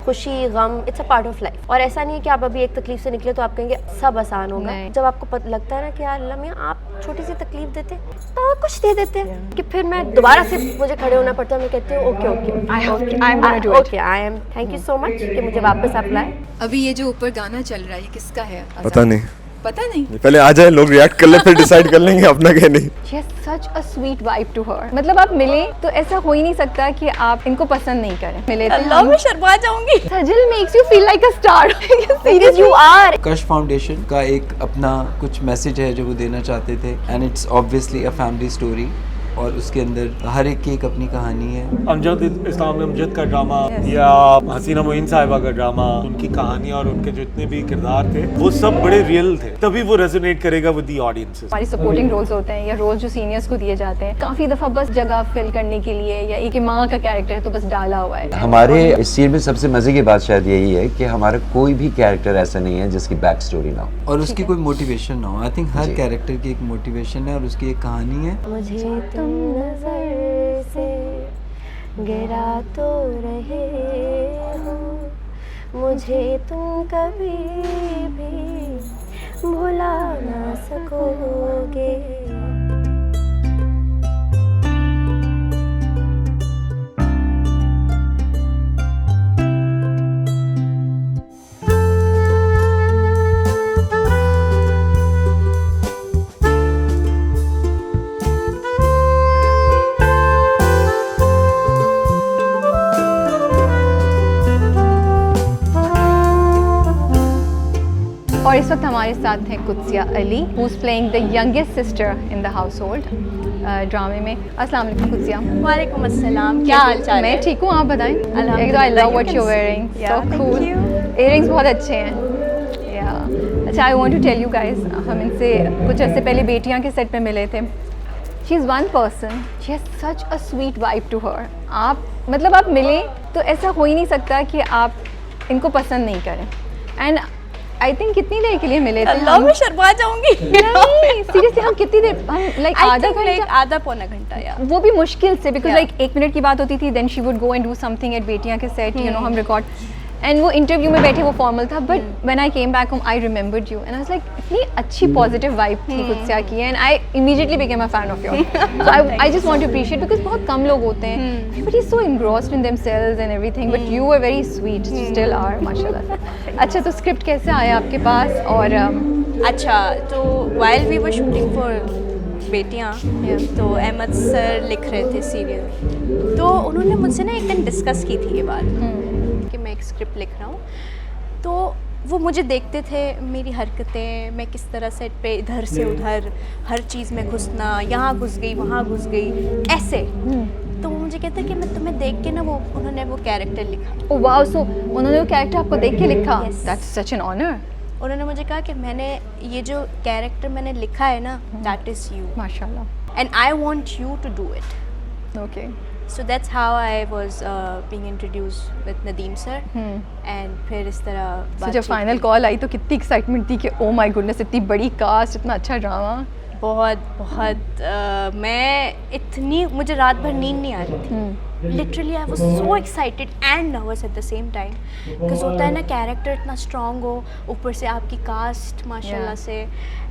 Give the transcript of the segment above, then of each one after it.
खुशी गम it's a part of life. और ऐसा नहीं है कि आप अभी एक तकलीफ से निकले तो आप कहेंगे सब आसान होगा। जब आपको लगता है ना कि यार अल्लाह मियां आप छोटी सी तकलीफ देते तो कुछ दे देते कि फिर मैं दोबारा से मुझे खड़े होना पड़ता है। मैं कहती हूँ okay I am thank you so much कि मुझे वापस आप लाए। अभी ये जो ऊपर गाना चल रहा है ये किसका है? पता नहीं, पता नहीं, पहले आ जाए लोग रिएक्ट कर ले फिर डिसाइड कर लेंगे अपना क्या नहीं। She has such a sweet vibe to her. मतलब आप मिले तो ऐसा हो ही नहीं सकता कि आप इनको पसंद नहीं करें। मिले अल्लाह मैं शर्मा जाऊंगी। सजल makes you feel like a star. Seriously you are. कश फाउंडेशन का एक अपना कुछ मैसेज है जो वो देना चाहते थे and it's obviously a family story और उसके अंदर हर एक की एक अपनी कहानी है। अमजद इस्लाम अमजद का ड्रामा या हसीना मोइन साहिबा का ड्रामा, उनकी कहानी और उनके जितने भी किरदार थे वो सब बड़े रियल थे, तभी वो रेजोनेट करेगा विद द ऑडियंसेस। हमारी सपोर्टिंग रोल्स होते हैं या रोल्स जो सीनियर्स को दिए जाते हैं काफी दफा बस जगह फिल करने के लिए या एक माँ का कैरेक्टर है तो बस डाला हुआ है। हमारे इस सीन में सबसे मजे की बात शायद यही है कि हमारा कोई भी कैरेक्टर ऐसा नहीं है जिसकी बैक स्टोरी ना हो और उसकी कोई मोटिवेशन ना हो। आई थिंक हर कैरेक्टर की एक मोटिवेशन है और उसकी एक कहानी है। मुझे तुम नजर से गिरा तो रहे हो, मुझे तुम कभी भी भुला ना सकोगे। और इस वक्त हमारे साथ हैं Kutsiya Ali who is playing the youngest sister in the household ड्रामे में। अस्सलाम वालेकुम कुत्सिया। वालेकुम अस्सलाम, क्या हाल चाल है? मैं ठीक हूँ, आप बताएं। एक तो I love what you wearing, so cool. Earrings बहुत अच्छे हैं। या अच्छा, I want to tell you guys, हम इनसे कुछ अर्से पहले बेटियां के सेट पे मिले थे। She is one person, she has such a sweet vibe to her. आप मतलब आप मिले तो ऐसा हो ही नहीं सकता कि आप इनको पसंद नहीं करें। एंड आई थिंक कितनी देर के लिए मिले थे? अल्लाह मैं शर्मा जाऊंगी। नहीं सीरियसली, हम कितनी देर, हम लाइक आधा पौना घंटा यार, वो भी मुश्किल से, बिकॉज लाइक 1 मिनट की बात होती थी, then she would go and do something at Betiyaan के सेट, यू नो हम रिकॉर्ड, एंड वो इंटरव्यू में बैठे वो फॉर्मल था, but when I came back home I remembered you and I was like इतनी अच्छी पॉजिटिव वाइब थी कुत्सिया की, and I immediately became a fan of your. So I just want to appreciate, because बहुत कम लोग होते हैं, everybody is so engrossed in themselves and everything, but you were very sweet, still are, माशाल्लाह। अच्छा, तो स्क्रिप्ट कैसे आया आपके पास? और अच्छा, तो while we were shooting for Betiyaan तो अहमद सर लिख रहे थे सीरियल, तो उन्होंने मुझसे ना एक दिन डिस्कस की थी ये बात कि मैं एक स्क्रिप्ट लिख रहा हूँ। तो वो मुझे देखते थे, मेरी हरकतें, मैं किस तरह सेट पे इधर से उधर हर चीज़ में घुसना, यहाँ घुस गई वहाँ घुस गई ऐसे। तो वो मुझे कहते कि मैं तुम्हें देख के ना वो उन्होंने वो कैरेक्टर लिखा। ओह वाओ, सो उन्होंने वो कैरेक्टर आपको देख के लिखा? That's such an honour. उन्होंने मुझे कहा कि मैंने ये जो कैरेक्टर मैंने लिखा है ना, दैट इज़ यू, माशाल्लाह, and I want you to do it. Okay, so that's how I was being introduced with Nadeem sir, and फिर इस तरह so जब फाइनल कॉल आई तो कितनी एक्साइटमेंट थी कि ओ माय गुडनेस, इतनी बड़ी कास्ट, इतना अच्छा ड्रामा। बहुत मैं इतनी, मुझे रात भर नींद नहीं आ रही थी, literally I was so excited and nervous at the same time, because होता है ना कैरेक्टर इतना स्ट्रॉन्ग हो, ऊपर से आपकी कास्ट माशाल्लाह से,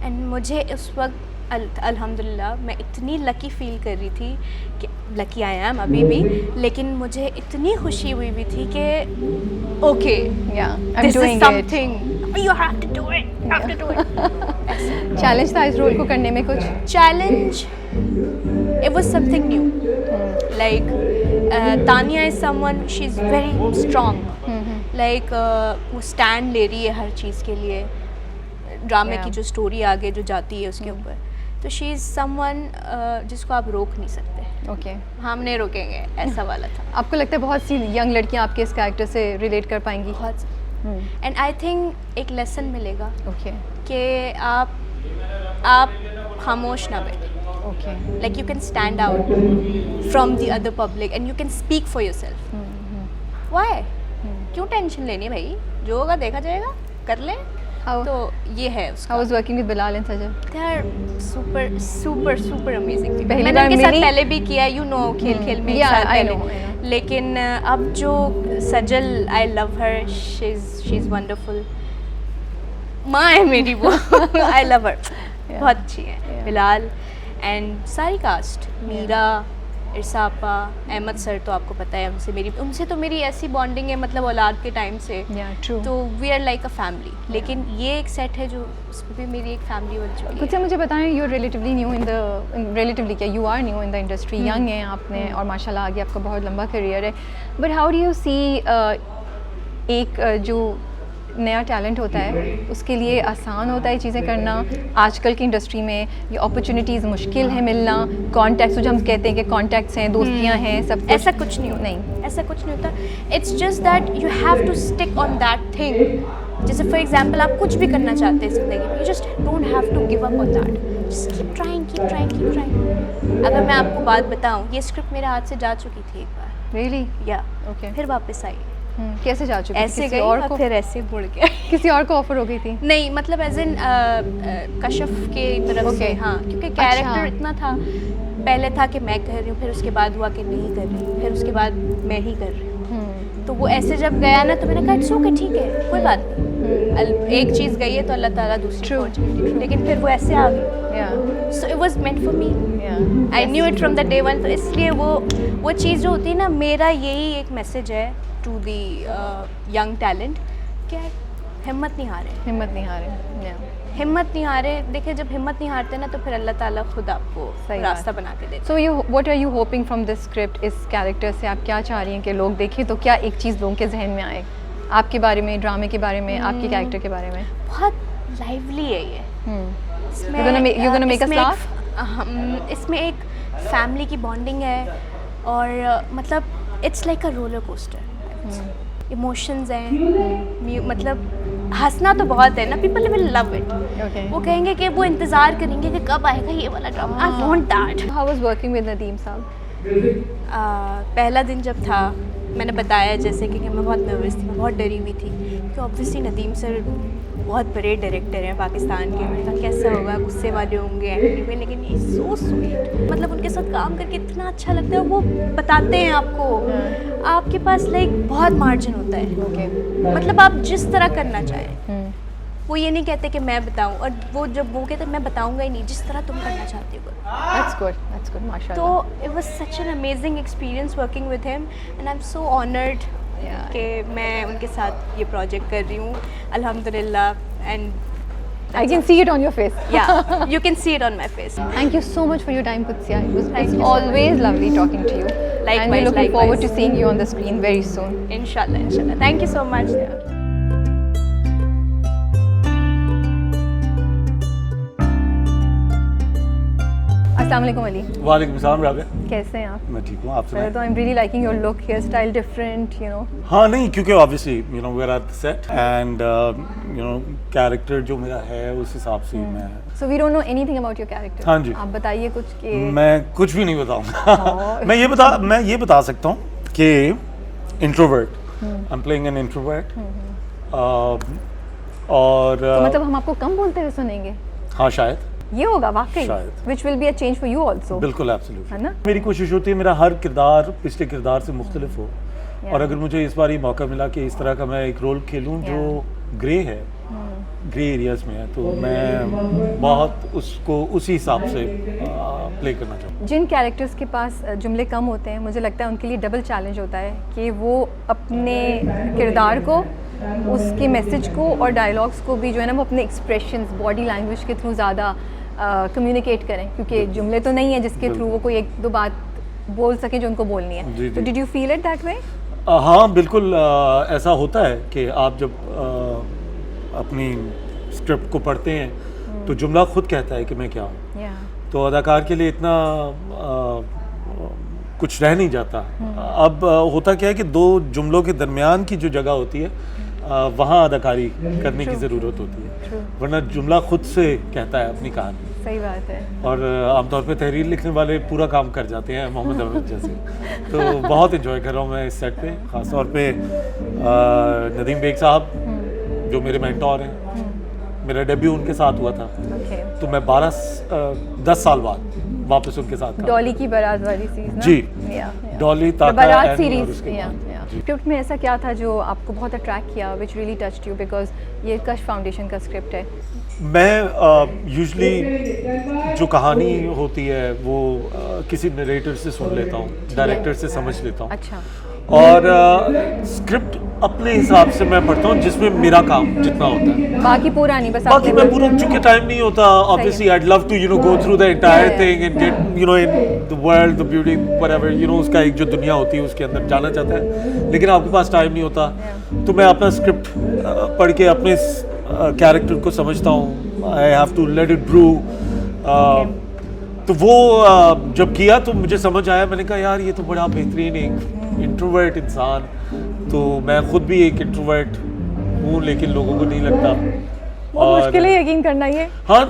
एंड मुझे उस वक्त अल्हम्दुलिल्लाह मैं इतनी लकी फील कर रही थी कि लकी आई एम अभी भी, लेकिन मुझे इतनी खुशी हुई भी थी कि okay this is something, you have to do it, have to do it. Challenge था इस रोल को करने में? कुछ challenge, it was something new, like Tania is someone, she is very strong, like वो स्टैंड ले रही है हर चीज़ के लिए, ड्रामे की जो स्टोरी आगे जो जाती है उसके ऊपर, तो शी इज़ समवन जिसको आप रोक नहीं सकते। ओके, हम नहीं रोकेंगे, ऐसा वाला था। आपको लगता है बहुत सी यंग लड़कियां आपके इस कैरेक्टर से रिलेट कर पाएंगी? बहुत, एंड आई थिंक एक लेसन मिलेगा ओके कि आप खामोश ना बैठे, okay, like you can stand out from the other public and you can speak for yourself. Why, क्यों टेंशन लेनी है भाई, जो होगा देखा जाएगा, कर ले। How- तो ये है उसका। How was working with Bilal and Sajal? They are super amazing people. पहली मैंने बार उनके साथ मिली- पहले भी किया, you know, खेल में एक Yeah, साथ I पहले। know, I know. लेकिन अब जो सजल, I love her, she's wonderful. माँ है मेरी वो, I love her, बहुत अच्छी है। बिलाल एंड सारी कास्ट, मीरा, इरसापा, अहमद सर तो आपको पता है, उनसे तो मेरी ऐसी बॉन्डिंग है, मतलब औलाद के टाइम से। Yeah, true. तो we are like a family. लेकिन ये एक सेट है जो उसमें भी मेरी एक फैमिली बन चुकी कुछ है। मुझे बताएं, you are relatively new in the relatively क्या you are new in the industry, young हैं आपने और माशाल्लाह आगे आपका बहुत लंबा करियर है, बट हाउ डू यू सी एक जो नया टैलेंट होता है उसके लिए आसान होता है चीज़ें करना आजकल की इंडस्ट्री में, ये अपॉर्चुनिटीज़ मुश्किल है मिलना, कॉन्टैक्ट्स जो हम कहते हैं कि कॉन्टैक्ट्स हैं, दोस्तियां हैं, सब कुछ? ऐसा कुछ नहीं होता, नहीं। ऐसा कुछ नहीं होता। It's just that you have to stick on that thing. जैसे फॉर एग्जांपल आप कुछ भी करना चाहते हैं ज़िंदगी में, you just don't have to give up on that, just keep trying. अगर मैं आपको बात बताऊं, ये स्क्रिप्ट मेरे हाथ से जा चुकी थी एक बार, रियली? या ओके। फिर वापस आई, कैसे जा चुकी? ऐसे किसी गई और और को, फिर ऐसे मुड़ के किसी और को ऑफर हो गई थी? नहीं, मतलब एज इन कशफ के तरफ से, Okay. हाँ, क्योंकि अच्छा। कैरेक्टर इतना था, पहले था कि मैं कर रही हूँ, फिर उसके बाद हुआ कि नहीं कर रही हूँ, फिर उसके बाद मैं ही कर रही हूँ। तो वो ऐसे जब गया ना, तो मैंने कहा इट्स ओके, ठीक है, कोई बात नहीं, एक चीज़ गई है तो अल्लाह ताला दूसरी True. पहुँच, लेकिन फिर वो ऐसे आ गई। Yeah so it was meant for me, yeah I knew it from the day one. तो इसलिए वो चीज़ जो होती है ना, मेरा यही एक मैसेज है टू दी यंग टैलेंट, क्या हिम्मत नहीं हारे, हिम्मत नहीं हारे। या हिम्मत नहीं हारे। देखिए, जब हिम्मत नहीं हारते ना, तो फिर अल्लाह ताला खुद आपको सही रास्ता बात। बना के देता so you what are you hoping from this script? इस कैरेक्टर से आप क्या चाह रही हैं कि लोग देखें तो क्या एक चीज़ लोगों के जहन में आए आपके बारे में, ड्रामे के बारे में, आपके कैरेक्टर के बारे में? है। बहुत लाइवली है ये। इसमें You're gonna make us इसमें laugh? इसमें एक फैमिली की बॉन्डिंग है, और मतलब it's like a roller coaster. Emotions हैं, मतलब हंसना तो बहुत है ना, people will love it. Okay. वो कहेंगे कि वो इंतज़ार करेंगे कि कब आएगा ये वाला drama, I want that. How was working with Nadeem साहब? पहला दिन जब था, मैंने बताया जैसे कि मैं बहुत नर्वस थी, मैं बहुत डरी हुई थी, क्योंकि ऑब्वियसली नदीम सर बहुत बड़े डायरेक्टर हैं पाकिस्तान के। मैंने कहा कैसा होगा, गुस्से वाले होंगे, एंग्री में, लेकिन ये सो स्वीट, मतलब उनके साथ काम करके इतना अच्छा लगता है। वो बताते हैं आपको, आपके पास लाइक बहुत मार्जिन होता है। ओके। मतलब आप जिस तरह करना चाहें, वो ये नहीं कहते कि मैं बताऊं, और वो जब वो कहते मैं बताऊंगा ही नहीं, जिस तरह तुम करना चाहते हो करो। That's good, तो माशाल्लाह। It was such an amazing experience working with him, and I am so honoured Yeah. कि मैं उनके साथ ये प्रोजेक्ट कर रही हूँ, अल्हम्दुलिल्लाह। And I can see it on your face. या you can see it on my face. Thank you so much for your time, Qudsiya. Thank It's you so always lovely talking to you. And we're Likewise, looking forward to likewise. seeing you on the screen very soon. इंशाल्लाह, thank you so much. अस्सलाम वालेकुम अली, वालेकुम सलाम राबिया, कैसे हैं आप? मैं ठीक हूँ, आप पहले सुनाएं? तो I am really liking your look, hair style different, you know. हाँ नहीं, क्योंकि obviously you know we are at the set, and you know character जो मेरा है उस हिसाब से मैं so we don't know anything about your character. हाँ जी। आप बताइए कुछ कि मैं कुछ भी नहीं बताऊंगा। मैं ये बता सकता हूँ कि introvert, I am playing an introvert, और तो मतलब हम आपको कम बोलते हुए सुनेंगे, हाँ शायद, ये होगा वाकई, शायद। Which will be a change for you also. बिल्कुल एब्सोल्युटली है ना? मेरी कोशिश होती है मेरा हर किरदार पिछले किरदार से मुख्तलिफ हो, और अगर मुझे इस बार ये मौका मिला कि इस तरह का मैं एक रोल खेलूं जो ग्रे है, ग्रे एरियाज में है, तो मैं बहुत उसको उसी हिसाब से प्ले करना चाहूँ। जिन कैरेक्टर्स के पास जुमले कम होते हैं, मुझे लगता है उनके लिए डबल चैलेंज होता है कि वो अपने किरदार को, उसके मैसेज को और डायलॉग्स को भी जो है ना, वो अपने एक्सप्रेशंस, बॉडी लैंग्वेज के थ्रू ज़्यादा कम्युनिकेट करें, क्योंकि जुमले तो नहीं है जिसके थ्रू वो कोई एक दो बात बोल सकें जो उनको बोलनी है। जी, तो जी। Did you feel it that way? हाँ बिल्कुल, ऐसा होता है कि आप जब अपनी स्क्रिप्ट को पढ़ते हैं तो जुमला खुद कहता है कि मैं क्या हूँ, या तो अदाकार के लिए इतना कुछ रह नहीं जाता। अब होता क्या है कि दो जुमलों के दरमियान की जो जगह होती है, वहाँ अदाकारी करने की ज़रूरत होती है, वरना जुमला खुद से कहता है अपनी कहानी। सही बात है। और आमतौर पे तहरीर लिखने वाले पूरा काम कर जाते हैं, मोहम्मद अहमद जैसे। तो बहुत इन्जॉय कर रहा हूँ मैं इस सेट पे, ख़ास तौर पे नदीम बेग साहब जो मेरे मेंटोर हैं, मेरा डेब्यू उनके साथ हुआ था, ओके तो मैं 10 साल बाद वापस उनके साथ काम डॉली की बारात वाली सीरीज ना? जी। या डॉली, ताका, बारात एनी और सीरीज उसके या बाद। जी। स्क्रिप्ट में ऐसा क्या था जो आपको बहुत अट्रैक्ट किया, which really touched you, because ये कश फाउंडेशन का स्क्रिप्ट है? मैं यूजुअली जो कहानी होती है वो किसी नरेटर से सुन लेता हूँ, डायरेक्टर से समझ लेता हूँ, अच्छा और स्क्रिप्ट अपने हिसाब से मैं पढ़ता हूँ जिसमें मेरा काम जितना होता है। बाकी पूरा नहीं, बस बाकी आपने मैं पूरा, चूंकि टाइम नहीं होता, obviously I love to go through the entire thing and get in the world, the beauty, whatever, उसका एक जो दुनिया होती है उसके अंदर जाना चाहता है, लेकिन आपके पास टाइम नहीं होता, तो मैं अपना स्क्रिप्ट पढ़ के अपने कैरेक्टर को समझता हूँ, I have to let it brew. तो वो जब किया तो मुझे समझ आया, मैंने कहा यार ये तो बड़ा बेहतरीन एक इंट्रोवर्ट इंसान, तो मैं खुद भी एक इंट्रोवर्ट हूँ लेकिन लोगों को नहीं लगता, बहुत मुश्किल है यकीन करना ये। हाँ,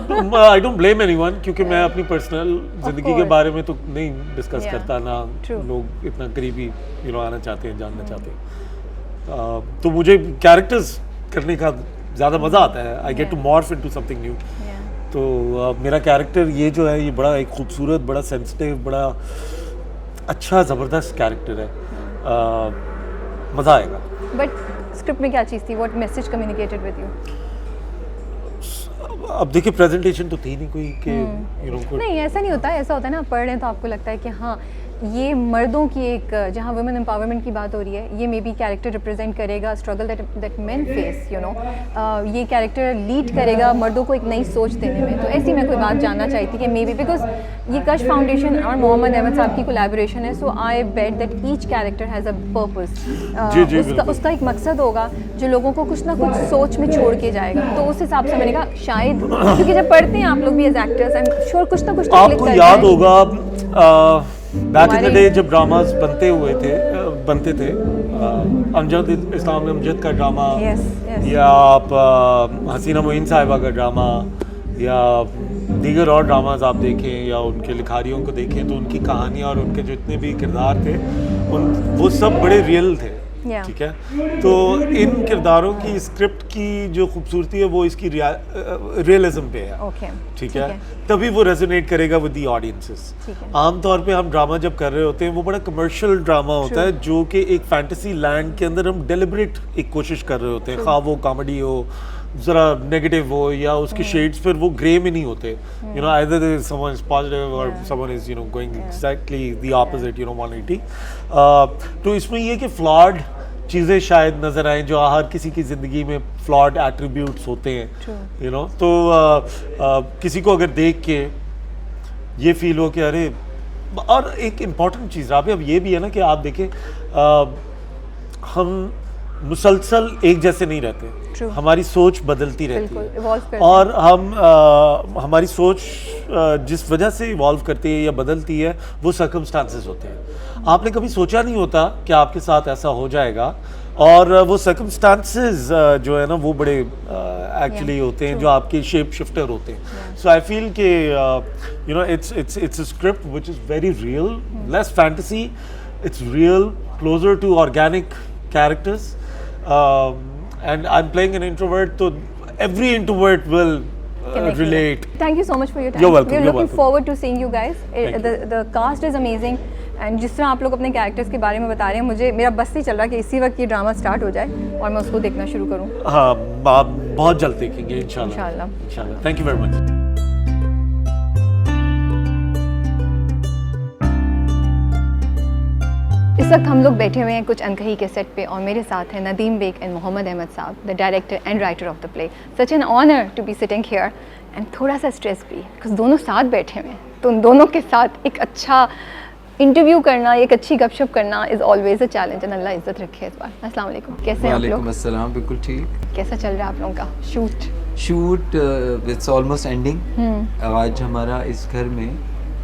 आई डोंट ब्लेम एनीवन, क्योंकि मैं अपनी पर्सनल जिंदगी के बारे में तो नहीं डिस्कस Yeah, करता ना, true. लोग इतना करीबी आना चाहते हैं, जानना चाहते हैं, तो मुझे कैरेक्टर्स करने का ज़्यादा मज़ा आता है, I get to morph into something new. तो मेरा कैरेक्टर ये जो है, ये बड़ा एक खूबसूरत, बड़ा सेंसिटिव, बड़ा अच्छा ज़बरदस्त कैरेक्टर है, मज़ा आएगा। बट स्क्रिप्ट में क्या चीज़ थी, what message communicated with you? अब देखिए, प्रेजेंटेशन तो थी नहीं कोई कि नहीं, ऐसा नहीं होता है, ऐसा होता है ना, पढ़ रहे हैं तो आपको लगता है कि हाँ ये मर्दों की एक, जहाँ वुमेन एम्पावरमेंट की बात हो रही है, ये मे बी कैरेक्टर रिप्रेजेंट करेगा स्ट्रगल दैट मेन फेस, ये कैरेक्टर लीड करेगा मर्दों को एक नई सोच देने में। तो ऐसी मैं कोई बात जानना चाहती थी कि मे बी बिकॉज ये कश फाउंडेशन और मोहम्मद अहमद साहब की कोलैबोरेशन है, so I bet that each character has a purpose, उसका एक मकसद होगा जो लोगों को कुछ ना कुछ सोच में छोड़ के जाएगा। तो उस हिसाब से मैंने कहा शायद, क्योंकि जब पढ़ते हैं आप लोग भी as actors, I am sure कुछ ना कुछ तो आपको याद होगा बैक इन द डे जब ड्रामास बनते थे, अमजद इस्लाम अमजद का ड्रामा, या आप हसीना मोइन साहिबा का ड्रामा, या दीगर और ड्रामाज आप देखें या उनके लिखारियों को देखें, तो उनकी कहानियाँ और उनके जितने भी किरदार थे वो सब बड़े रियल थे। ठीक है, तो इन किरदारों की स्क्रिप्ट की जो खूबसूरती है वो इसकी रियलिज्म पे है। ठीक है, तभी वो रेजोनेट करेगा विद दी ऑडियंसेस। आमतौर पे हम ड्रामा जब कर रहे होते हैं वो बड़ा कमर्शियल ड्रामा होता है, जो कि एक फैंटेसी लैंड के अंदर हम डेलिबरेट एक कोशिश कर रहे होते हैं, खा वो कॉमेडी हो, जरा नेगेटिव हो, या उसके शेड्स फिर वो ग्रे में नहीं होते, either someone is positive or someone is going exactly the opposite, 180। तो इसमें ये कि फ्लॉड चीज़ें शायद नज़र आएँ जो हर किसी की ज़िंदगी में फ्लॉड एट्रीब्यूट्स होते हैं, तो किसी को अगर देख के ये फील हो कि अरे, और एक इम्पॉर्टेंट चीज़ राबे अब ये भी है ना कि आप देखें, हम मुसलसल एक जैसे नहीं रहते, हमारी सोच बदलती रहती है, और हमारी सोच जिस वजह से इवॉल्व करती है या बदलती है वो सर्कमस्टांसेस होते हैं। आपने कभी सोचा नहीं होता कि आपके साथ ऐसा हो जाएगा, और वो सर्कमस्टांसेस जो है ना वो बड़े एक्चुअली होते हैं जो आपके शेप शिफ्टर होते हैं। सो आई फील कि it's a script which is very real, less fantasy, it's real, closer to organic characters, and I'm playing an introvert, so every introvert will relate. Thank you so much for your time. You're welcome. We're You're looking welcome. forward to seeing you guys. The cast is amazing, and जिस तरह आप लोग अपने characters के बारे में बता रहे हैं, मेरा बस नहीं चल रहा कि इसी वक्त ये ड्रामा स्टार्ट हो जाए और मैं उसको देखना शुरू करूँ। हाँ, आप बहुत जल्द देखेंगे इंशाल्लाह। Thank you very much. इस वक्त हम लोग बैठे हुए हैं कुछ अनकही के सेट पे, और मेरे साथ हैं Nadeem Baig and Mohammad Ahmed sahab, the director and writer of the play. Such an honour to be sitting here, and थोड़ा सा स्ट्रेस भी, बिकॉज दोनों साथ बैठे हुए हैं, तो उन दोनों के साथ एक अच्छा इंटरव्यू करना, एक अच्छी गपशप करना is always a challenge, and अल्लाह इज़्ज़त रखे इस बार। अस्सलाम वालेकुम, कैसे हैं आप लोग? वालेकुम अस्सलाम, बिल्कुल ठीक। कैसा चल रहा है आप लोगों का शूट? It's almost ending. आज हमारा इस घर में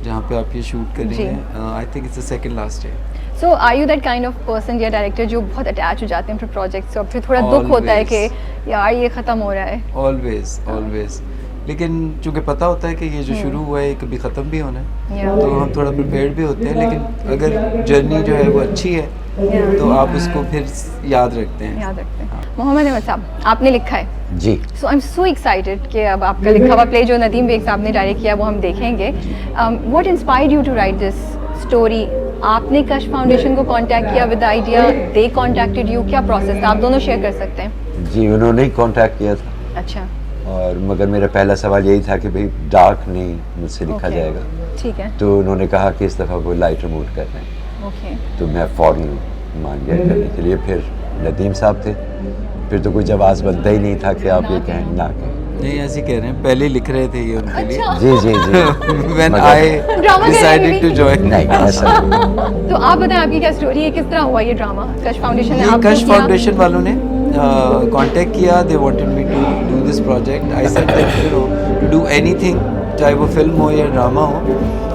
जहाँ पे आप ये शूट कर रहे हैं, I think it's the second last day. So are you that kind of person या डायरेक्टर जो बहुत अटैच हो जाते हैं फिर प्रोजेक्ट से, और फिर थोड़ा दुख होता है कि यार ये ख़त्म हो रहा है? ऑलवेज, लेकिन चूँकि पता होता है कि ये जो शुरू हुआ है कभी ख़त्म भी होना है, तो हम थोड़ा प्रिपेयर्ड भी होते हैं, लेकिन अगर जर्नी जो है वो अच्छी है तो आप उसको फिर याद रखते हैं। याद रखते हैं। मोहम्मद अहमद साहब, आपने लिखा है, जी सो आई एम सो एक्साइटेड कि अब आपका लिखा हुआ प्ले जो नदीम बेग साहब ने डायरेक्ट किया वो हम देखेंगे। What inspired you to write this story? आपने कश फाउंडेशन को कांटेक्ट किया with idea, they contacted you, क्या प्रोसेस था? आप दोनों शेयर कर सकते हैं। जी, उन्होंने ही कांटेक्ट किया था। अच्छा, और मगर मेरा पहला सवाल यही था कि भाई डार्क नहीं मुझसे लिखा Okay. जाएगा, ठीक है, तो उन्होंने कहा कि इस दफ़ा वो लाइट रिमूव कर रहे हैं, ओके, तो मैं फ़ौरन मान गया करने के लिए। फिर नदीम साहब थे, फिर तो कोई जवाब बनता ही नहीं था कि आप ये कहें ना कहें। नहीं, ऐसे कह रहे हैं, पहले लिख रहे थे ये उनके लिए। जी जी जी When मगर- I Drama decided करने to के join. नहीं ऐसा नहीं। तो आप बताएं आपकी क्या स्टोरी है, किस तरह हुआ ये ड्रामा? कश फाउंडेशन ने ये आपको कश किया? फाउंडेशन वालों ने कांटेक्ट किया, they wanted me to do this project. I said that you know to do anything, चाहे वो फिल्म हो या ड्रामा हो,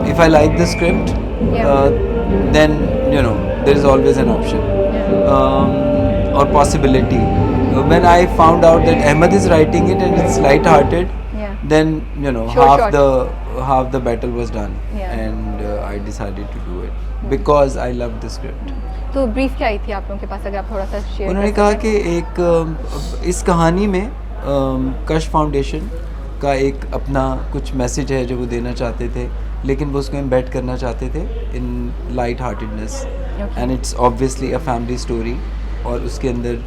if I like the script then you know there is always an option और possibility. When I found out that Ahmed is writing it and it's light-hearted, Yeah. then you know Short. half the battle was done, Yeah. and I decided to do it because I loved the script. तो brief क्या आई थी आप लोगों के पास, अगर आप थोड़ा सा शेयर उन्होंने कहा कि एक इस कहानी में कश फाउंडेशन का एक अपना कुछ मैसेज है जो वो देना चाहते थे, लेकिन वो उसको एम्बेड करना चाहते थे in light heartedness, and it's obviously a family story, और उसके अंदर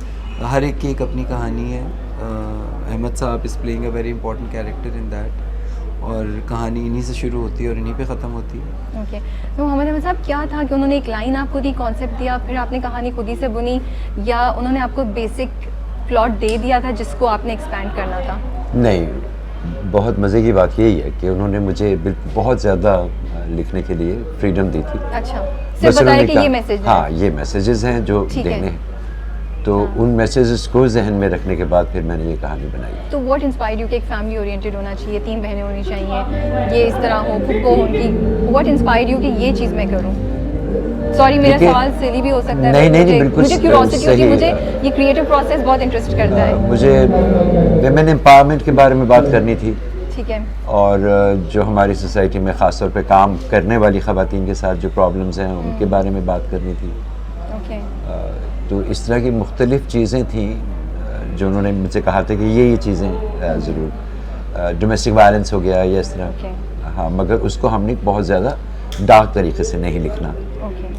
हर एक की एक अपनी कहानी है। अहमद साहब is playing a very important character in that, और कहानी इन्हीं से शुरू होती है और इन्हीं पे ख़त्म होती है। ओके, तो मोहम्मद अहमद साहब, क्या था कि उन्होंने एक लाइन आपको दी, कॉन्सेप्ट दिया, फिर आपने कहानी खुद ही से बुनी, या उन्होंने आपको बेसिक प्लॉट दे दिया था जिसको आपने एक्सपैंड करना था? नहीं, बहुत मज़े की बात यही है कि उन्होंने मुझे बहुत ज़्यादा लिखने के लिए फ्रीडम दी थी। अच्छा, बस सिर्फ बताया उन्होंने कि कहा- ये मैसेज हाँ, ये मैसेजेस हैं जो ठीक है। देने हैं, तो उन मैसेजेस को जहन में रखने के बाद फिर मैंने ये कहानी बनाई। तो व्हाट इंस्पायर्ड यू कि एक फैमिली ओरिएंटेड होना चाहिए, 3 बहनें होनी चाहिए, ये इस तरह हो, फुप्पो उनकी, व्हाट इंस्पायर्ड यू कि ये चीज़ मैं करूँ? सॉरी, मेरा देखिए- सवाल सिली भी हो सकता है, नहीं, but नहीं, मुझे- बिल्कुल मुझे क्यूरोसिटी होती है, सही मुझे है। ये क्रिएटिव प्रोसेस बहुत इंटरेस्ट करता है। मैंने एम्पावरमेंट के बारे में बात करनी थी, ठीक है, और जो हमारी सोसाइटी में ख़ास तौर पे काम करने वाली ख़वातीन के साथ जो प्रॉब्लम्स हैं उनके बारे में बात करनी थी। ओके, तो इस तरह की मुख्तलिफ़ चीज़ें थी जो उन्होंने मुझसे कहा था कि ये चीज़ें ज़रूर, डोमेस्टिक वायलेंस हो गया या इस तरह। Okay. हाँ, मगर उसको हमने बहुत ज़्यादा डार्क तरीके से नहीं लिखना। ओके,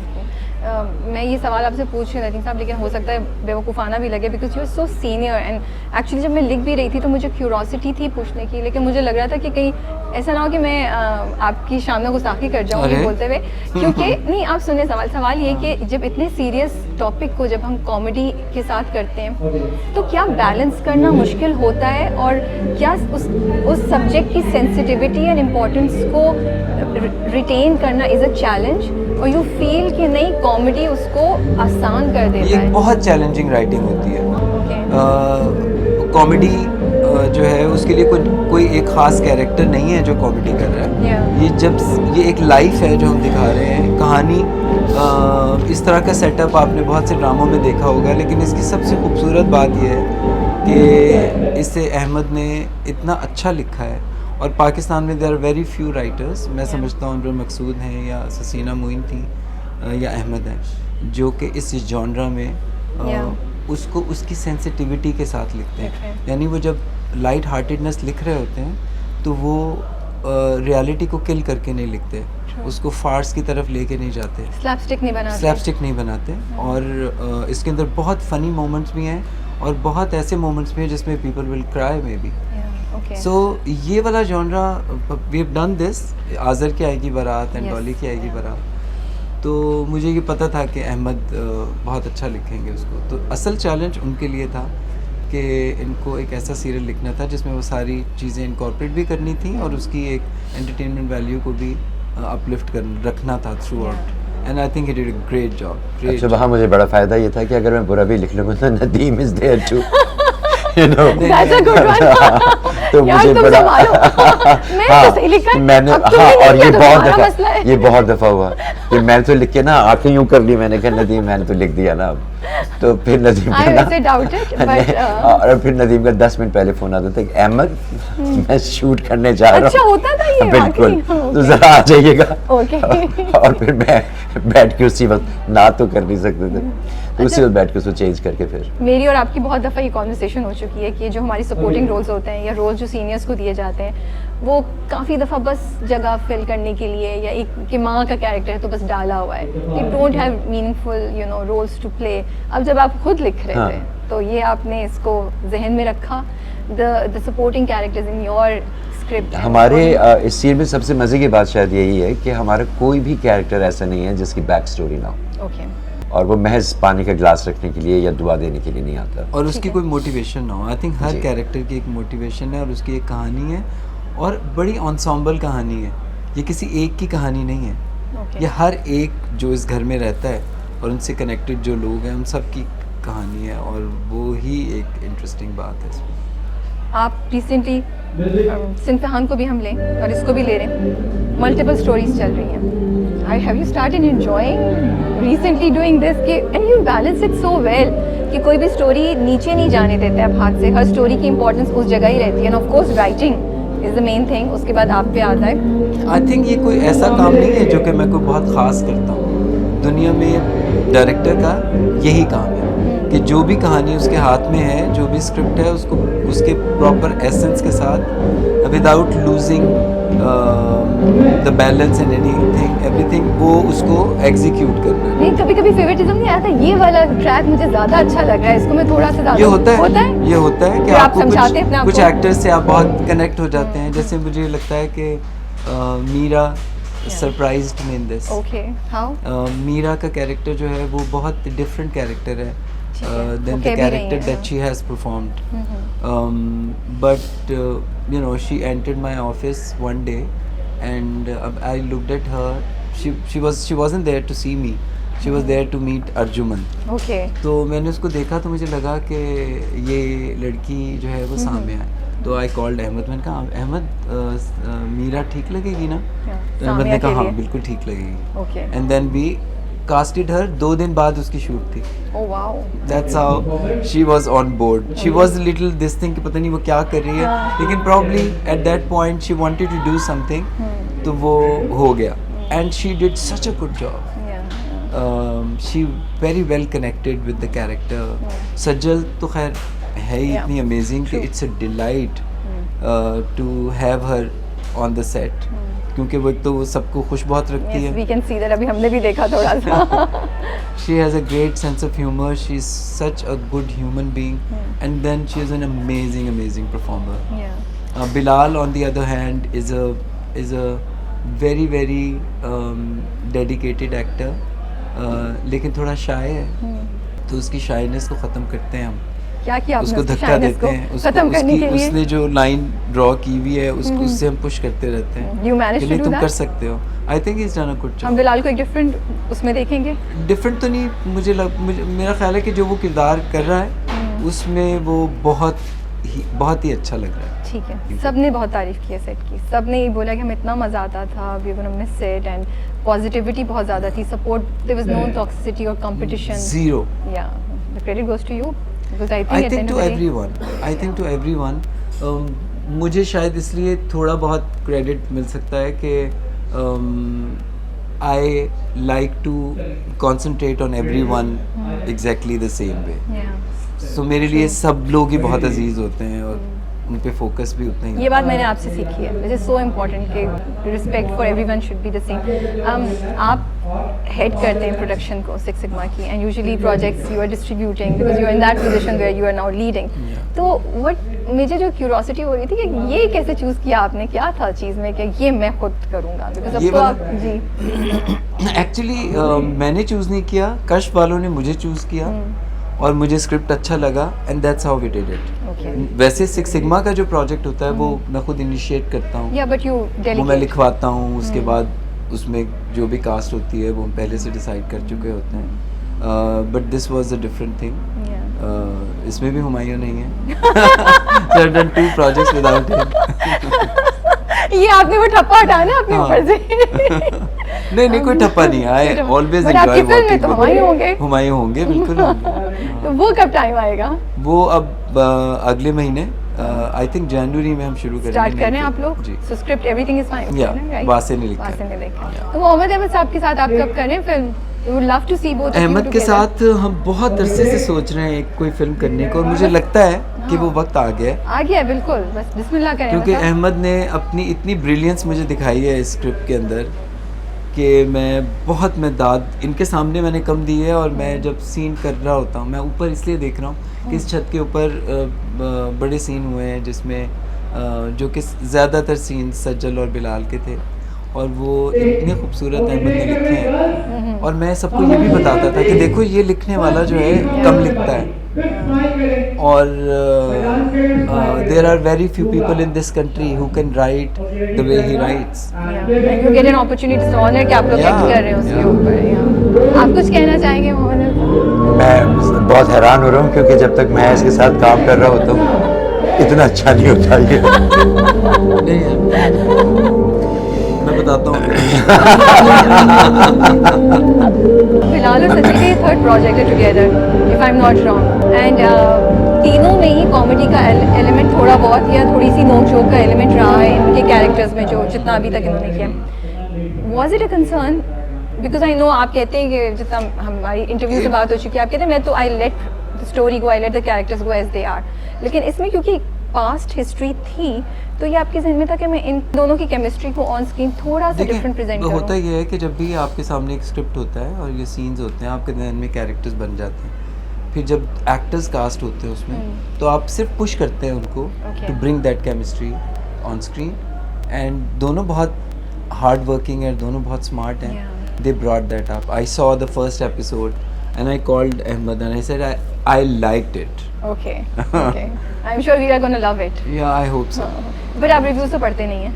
मैं ये सवाल आपसे पूछ रही नदीम साहब, लेकिन हो सकता है बेवकूफ़ाना भी लगे, because you are so senior, and actually जब मैं लिख भी रही थी तो मुझे क्यूरोसिटी थी पूछने की, लेकिन मुझे लग रहा था कि कहीं ऐसा ना हो कि मैं आपकी शाम गुस्ताखी कर जाऊँ ये अरे? बोलते हुए, क्योंकि नहीं, आप सुने सवाल ये कि जब इतने सीरियस टॉपिक को जब हम कॉमेडी के साथ करते हैं तो क्या बैलेंस करना मुश्किल होता है, और क्या उस सब्जेक्ट की सेंसिटिविटी एंड इम्पोर्टेंस को रिटेन करना इज़ अ चैलेंज, और यू फील कि नहीं कॉमेडी उसको आसान कर देता ये है? बहुत चैलेंजिंग राइटिंग होती है। Okay. कॉमेडी जो है उसके लिए कोई एक ख़ास कैरेक्टर नहीं है जो कॉमेडी कर रहा है। Yeah. ये एक लाइफ है जो हम दिखा रहे हैं, कहानी इस तरह का सेटअप आपने बहुत से ड्रामों में देखा होगा, लेकिन इसकी सबसे खूबसूरत बात यह है कि इसे अहमद ने इतना अच्छा लिखा है, और पाकिस्तान में there are very few writers, मैं समझता हूँ उमर मकसूद हैं या ससीना मोइन थी या अहमद हैं, जो कि इस जॉनरा में उसको उसकी सेंसिटिविटी के साथ लिखते हैं। यानी वो जब लाइट हार्टेडनेस लिख रहे होते हैं तो वो रियलिटी को किल करके नहीं लिखते, उसको फार्स की तरफ लेके नहीं जाते, स्लैपस्टिक नहीं बनाते, स्लैपस्टिक नहीं बनाते। और इसके अंदर बहुत फ़नी मोमेंट्स भी हैं और बहुत ऐसे मोमेंट्स भी हैं जिसमें people will cry maybe. So ये वाला genre we have done this, Azar ki Aayegi बारात एंड डॉली की आएगी बारात, तो मुझे ये पता था कि अहमद बहुत अच्छा लिखेंगे उसको। तो असल चैलेंज उनके लिए था कि इनको एक ऐसा सीरियल लिखना था जिसमें वो सारी चीज़ें इनकॉर्पोरेट भी करनी थी और उसकी एक एंटरटेनमेंट वैल्यू को भी अपलिफ्ट कर रखना था through out, and I think it did a great job. अच्छा, वहाँ मुझे बड़ा फ़ायदा ये था कि अगर मैं बुरा भी लिख लूँगा तो Nadeem is there too, you know। That's a good one। तो यार मुझे तुम बड़ा संभालो। मैं तो सही लिखा है, मैंने अब तुमने हाँ, और लिख ये दिया तो बहुत तुम्हारा मसला दफ़ा है। ये बहुत दफ़ा हुआ कि मैंने तो लिख के ना आंखें यूँ कर ली, मैंने कहा नदीम मैंने तो लिख दिया ना अब। तो फिर नदीम I का also doubt it, but, और फिर नदीम का 10 मिनट पहले फोन आता था कि अहमद मैं शूट करने जा रहा अच्छा, हूँ। होता था ये बिल्कुल, वाकई? तो जरा आ जाइएगा। Okay. और फिर मैं बैठ के उसी वक्त ना तो कर नहीं सकते थे, तो उसी वक्त बैठ के उसको चेंज करके फिर मेरी और आपकी बहुत दफ़ा ये कॉन्वर्सेशन हो चुकी है कि जो हमारी सपोर्टिंग रोल्स होते हैं या रोल्स जो सीनियर्स को दिए जाते हैं, वो काफ़ी दफ़ा बस जगह फिल करने के लिए या एक कि माँ का कैरेक्टर है तो बस डाला हुआ है, you don't have meaningful roles to play. अब जब आप खुद लिख रहे हाँ। थे तो ये आपने इसको जहन में रखा, the supporting characters in your script. हमारे इस सीन में सबसे मज़े की बात शायद यही है कि हमारा कोई भी कैरेक्टर ऐसा नहीं है जिसकी बैक स्टोरी ना हो, ओके, और वो महज पानी का गिलास रखने के लिए या दुआ देने के लिए नहीं आता। और उसकी कोई मोटिवेशन ना हो। I think her ji. Character की एक मोटिवेशन है और उसकी एक कहानी है, और बड़ी ensemble कहानी है। ये किसी एक की कहानी नहीं है, ओके। ये हर एक जो इस घर में रहता है और उनसे कनेक्टेड जो लोग हैं उन सब की कहानी है, और वो ही एक इंटरेस्टिंग बात है इसमें। आप रिसेंटली सिंफहान को भी हम लें और इसको भी ले रहे हैं, मल्टीपल स्टोरीज चल रही हैं। I have you started enjoying recently doing this कि and you balance it so well कि कोई भी स्टोरी नीचे नहीं जाने देते आप हाथ से, हर स्टोरी की इंपॉर्टेंस उस जगह ही रहती है, end of course writing is the main thing, उसके बाद आप पे आता है। आई थिंक ये कोई ऐसा काम नहीं है जो कि मैं कोई बहुत ख़ास करता हूँ। दुनिया में डायरेक्टर का यही काम है कि जो भी कहानी उसके हाथ में है, जो भी स्क्रिप्ट है, उसको उसके प्रॉपर एसेंस के साथ, without losing the balance and everything, वो उसको एग्जीक्यूट करना है। नहीं, कभी कभी फेवरेटिज्म नहीं आता, ये वाला ट्रैक मुझे ज़्यादा अच्छा लग रहा है, इसको मैं थोड़ा सा ज़्यादा ये होता है ये होता है कि फिर आप आपको समझाते हैं अपने आप कुछ को? एक्टर्स से आप बहुत कनेक्ट हो जाते हैं। जैसे मुझे लगता है कि Meera surprised me in this. Okay, how? Meera का कैरेक्टर जो है वो बहुत डिफरेंट कैरेक्टर है देन वो द कह भी रही कैरेक्टर हैं, that she has performed, but you know, she entered my office one day and I looked at her. She wasn't there to see me, she was there to meet Arjuman. Okay, तो मैंने उसको देखा तो मुझे लगा कि ये लड़की जो है वो सामने है, तो आई कॉल्ड अहमद। मैंने कहा अहमद मीरा ठीक लगेगी ना? तो अहमद ने कहा हाँ बिल्कुल ठीक लगेगी। Okay, and then we casted her. 2 दिन बाद उसकी शूट थी। Oh wow, That's how she was on board. She was a little this thing कि पता नहीं वो क्या कर रही है, लेकिन probably at that point she wanted to do something, तो वो हो गया। And she did such a good job. She very well connected with the character. सज्जल तो खैर है ही इतनी amazing कि it's a delight to have her on the set. क्योंकि वो एक तो वो सबको खुश बहुत रखती यस, है। वी कैन सी दैट, अभी हमने भी देखा थोड़ा सा। She has a great sense of humor. She's such a good human being, and then she is an amazing performer. Bilal, on the other hand, is a very dedicated actor. लेकिन थोड़ा shy है, तो उसकी shyness को ख़त्म करते हैं हम। क्या किया आपने उसको उसकी धक्का shyness देते को हैं, उसको खत्म करने के लिए? उसने जो लाइन ड्रॉ की हुई है उसको उससे हम पुश करते रहते हैं You managed कि to नहीं do तुम that? कर सकते हो। I think is done a good हम जॉब। बिलाल को एक डिफरेंट उसमें देखेंगे। डिफरेंट तो नहीं, मुझे मेरा ख्याल है कि जो वो किरदार कर रहा है उसमें वो बहुत ही अच्छा लग रहा है। ठीक है, सब ने बहुत तारीफ़ की है सेट की, सब ने ये बोला कि हमें इतना मज़ा आता था, we were miss it, and positivity बहुत ज़्यादा थी, support, there was no toxicity और competition. Zero. Yeah the credit goes to you, because I I think think to everyone मुझे शायद इसलिए थोड़ा बहुत क्रेडिट मिल सकता है कि I like to concentrate on everyone exactly the same way. So मेरे लिए सब लोग ही बहुत अजीज होते हैं और उन पे फोकस भी उतना ही ये बात मैंने आपसे सीखी है, विच इज़ सो इम्पॉर्टेंट कि respect for everyone should be the same. आप हेड करते हैं प्रोडक्शन को सिक्स सिग्मा की, and usually projects you are distributing because you are in that position where you are now leading. तो what मुझे जो curiosity हो रही थी कि ये कैसे चूज़ किया आपने, क्या था चीज़ में कि ये मैं खुद करूँगा? बिकॉज अब ये तो आप वाला? जी एक्चुअली मैंने चूज़ नहीं किया, कश्फ वालों ने मुझे चूज़ किया और मुझे स्क्रिप्ट अच्छा लगा, and that's how we did it. Okay, वैसे सिक्स सिग्मा का जो प्रोजेक्ट होता है वो मैं खुद इनिशिएट करता हूँ, या बट यू वो मैं डेलीगेट। लिखवाता हूँ, उसके बाद उसमें जो भी कास्ट होती है वो हम पहले से डिसाइड कर चुके होते हैं। But this was a different thing. इसमें भी हुमायूं नहीं है। So I've done 2 projects without him. ये आपने वो ठप्पा हटाया ना अपने हाँ। ऊपर से। नहीं कोई ठप्पा नहीं, आई ऑलवेज But आपकी फिल्म में तो हुमायूं होंगे। हुमायूं होंगे, बिल्कुल होंगे। तो वो कब टाइम आएगा? वो अब अगले महीने आई थिंक जनवरी में हम शुरू करेंगे। स्टार्ट कर रहे हैं आप लोग? जी। So script everything is fine, Yeah, Wasay ने लिखा है। वासे ने लिखा है। तो मोहम्मद अहमद साहब के साथ आप कब कर रहे हैं film? We would love to see both of you Ahmed के together. साथ हम बहुत अरसे से सोच रहे हैं कोई फिल्म करने को, और मुझे लगता है कि वो वक्त आ गया है, आ गया है, बिल्कुल, बस बिस्मिल्लाह करें। क्योंकि मतलब। अहमद ने अपनी इतनी ब्रिलियंस मुझे दिखाई है इस स्क्रिप्ट के अंदर कि मैं दाद इनके सामने मैंने कम दी है। और मैं जब सीन कर रहा होता हूँ, मैं ऊपर इसलिए देख रहा हूँ कि इस छत के ऊपर बड़े सीन हुए हैं जिसमें जो कि ज़्यादातर सीन सज्जल और बिलाल के थे, और वो इतने खूबसूरत अहमद ने लिखे हैं। और मैं सबको ये भी बताता था कि देखो ये लिखने वाला जो है कम लिखता है, और there are very few people in this country who can write the way he writes. And you get an opportunity to honor कि आप लोग Yeah, एक्ट कर रहे हैं उसके yeah. ऊपर। yeah. आप कुछ कहना चाहेंगे मोहम्मद? मैं बहुत हैरान हो रहा हूँ क्योंकि जब तक मैं इसके साथ काम कर रहा होता हूँ इतना अच्छा नहीं होता ये। नहीं, मैं बताता हूँ। फिलहाल और सचिन के थर्ड प्रोजेक्ट है together, if I am not wrong, and तीनों में ही कॉमेडी का एलिमेंट थोड़ा बहुत या थोड़ी सी नोक झोंक का एलिमेंट रहा है इनके कैरेक्टर्स में, जो जितना अभी तक इन्होंने किया। Was it a concern? Because I know आप कहते हैं कि जितना हमारी इंटरव्यू से बात हो चुकी है, आप कहते हैं मैं तो I let the story go, I let the characters go as they are, लेकिन इसमें क्योंकि पास्ट हिस्ट्री थी तो ये आपके जहन में था कि मैं इन दोनों की केमिस्ट्री को ऑन स्क्रीन थोड़ा सा डिफरेंट प्रेजेंट करूं। होता ये है कि जब भी आपके सामने एक स्क्रिप्ट होता है और ये सीन्स होते हैं, आपके जहन में कैरेक्टर्स बन जाते हैं, फिर जब एक्टर्स कास्ट होते हैं उसमें तो आप सिर्फ पुश करते हैं उनको to bring that chemistry on screen. And दोनों बहुत हार्ड वर्किंग है, दोनों बहुत स्मार्ट हैं, they brought that up. I saw the first episode and I called Ahmed and I said I liked it. Okay. Okay. I'm sure we are going to love it. Yeah, I hope so. But आप reviews तो पढ़ते नहीं हैं?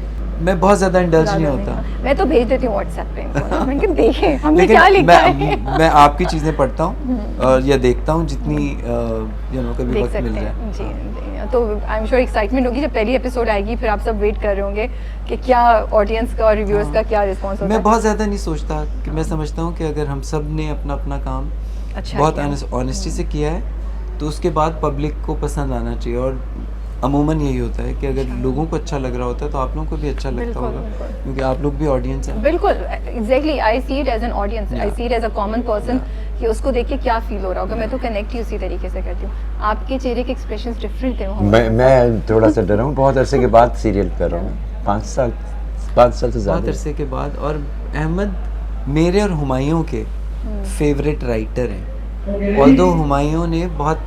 मैं बहुत ज़्यादा indulge नहीं होता, मैं तो भेज देती हूँ व्हाट्सएप पे इनको। मैं कि देखें हमने लेकिन क्या लिखा है। मैं आपकी चीज़ें पढ़ता हूँ और या देखता हूँ जितनी कभी देख वक्त सकते मिल जाए। हैं जी। तो आई एम श्योर एक्साइटमेंट होगी जब पहली एपिसोड आएगी, फिर आप सब वेट कर रहे होंगे कि क्या ऑडियंस का और रिव्यूअर्स का क्या रिस्पॉन्स होगा। मैं बहुत ज़्यादा नहीं सोचता कि मैं समझता हूँ कि अगर हम सब ने अपना अपना काम अच्छा बहुत ऑनेस्टी से किया है तो उसके बाद पब्लिक को पसंद आना चाहिए। और अमूमन यही होता है कि अगर लोगों को अच्छा लग रहा होता है तो आप लोगों को भी अच्छा लगता बिल्कुल, होगा, बिल्कुल। क्योंकि आप लोग भी ऑडियंस हैं। बिल्कुल, exactly. I see it as an audience, I see it as a common person कि उसको देख के क्या फील हो रहा होगा। मैं तो कनेक्ट ही उसी तरीके से करती हूँ। आपके चेहरे के एक्सप्रेशंस डिफरेंट थे। मैं थोड़ा सा डरा हूँ, बहुत अरसे के बाद सीरियल कर रहा हूँ, 5 साल से बहुत ज़्यादा। अरसे के बाद। और अहमद मेरे और हुमायूं के फेवरेट राइटर हैं। ऑल्दो हुमायूं ने बहुत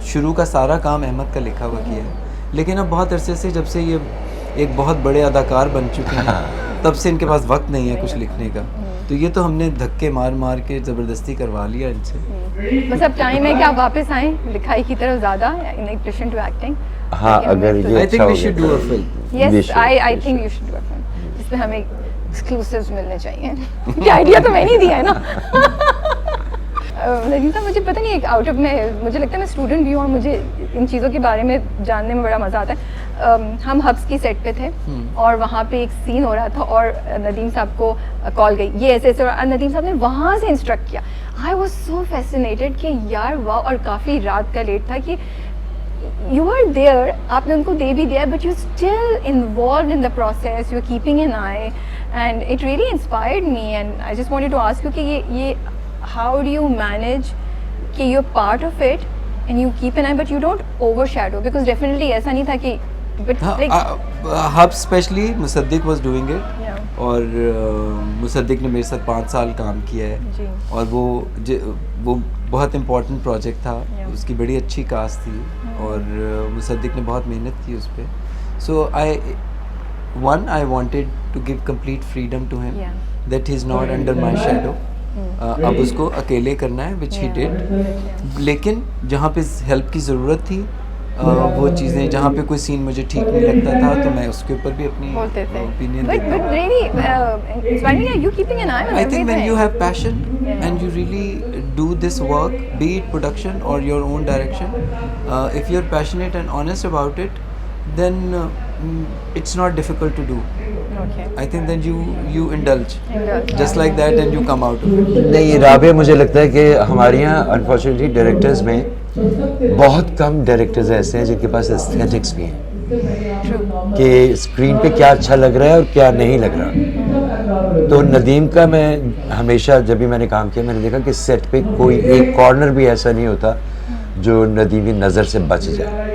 शुरू का सारा काम अहमद का लिखा हुआ किया है, लेकिन अब बहुत अरसे से जब से ये एक बहुत बड़े अदाकार बन चुके हैं तब से इनके पास वक्त नहीं है कुछ लिखने का। तो ये तो हमने धक्के मार मार के ज़बरदस्ती करवा लिया इनसे। बस अब टाइम है कि आप वापस आएँ लिखाई की तरफ ज़्यादा, इन एडिशन टू एक्टिंग। हाँ, अगर ये आई अच्छा थिंक हो वी शुड डू गया a film. Yes, I think you should do a film जिसमें हमें एक्सक्लूसिव्स मिलने चाहिए। ये आइडिया तो मैंने ही दिया है ना। नदीम साहब, मुझे पता नहीं, एक आउट ऑफ मुझे लगता है मैं स्टूडेंट भी हूँ और मुझे इन चीज़ों के बारे में जानने में बड़ा मज़ा आता है। हम हब्स की सेट पे थे और वहाँ पे एक सीन हो रहा था और नदीम साहब को कॉल गई, ये ऐसे ऐसे, और नदीम साहब ने वहाँ से इंस्ट्रक्ट किया। आई वॉज सो फैसिनेटेड कि यार वाह। और काफ़ी रात का लेट था कि यू आर देयर, आपने उनको दे भी दिया, but you still involve in the process, you are keeping an eye, and it really inspired me. And I just wanted to ask you कि ये how do you manage कि you're part of it and you keep an eye but you don't overshadow, because definitely ऐसा नहीं था कि but like hub specially Mossadegh was doing it. Yeah. और मुसद्दिक ने मेरे साथ 5 साल काम किया है जी। और वो बहुत इम्पोर्टेंट प्रोजेक्ट था। Yeah. उसकी बड़ी अच्छी कास्ट थी और मुसद्दिक ने बहुत मेहनत की उस पर। So I wanted to give complete freedom to him, Yeah. That he is not under my shadow. अब उसको अकेले करना है, विच ही डिड। लेकिन जहाँ पे हेल्प की ज़रूरत थी वो चीज़ें, जहाँ पे कोई सीन मुझे ठीक नहीं लगता था तो मैं उसके ऊपर भी अपनी बोलते थे। ओपिनियन But देता हूँ। really inspiring है, you keeping an eye on I think when everything. you have passion Yeah. and you really do this work, be it production or your own direction, if you're passionate and honest about it, then it's not difficult to do. Okay. I think then you indulge just like that and you come out of it. नहीं राबिया, मुझे लगता है कि हमारे यहाँ unfortunately directors में बहुत कम directors ऐसे हैं जिनके पास एस्थेटिक्स भी हैं कि स्क्रीन पे क्या अच्छा लग रहा है और क्या नहीं लग रहा। तो नदीम का मैं हमेशा जब भी मैंने काम किया मैंने देखा कि सेट पे कोई एक कॉर्नर भी ऐसा नहीं होता जो नदीम की नज़र से बच जाए।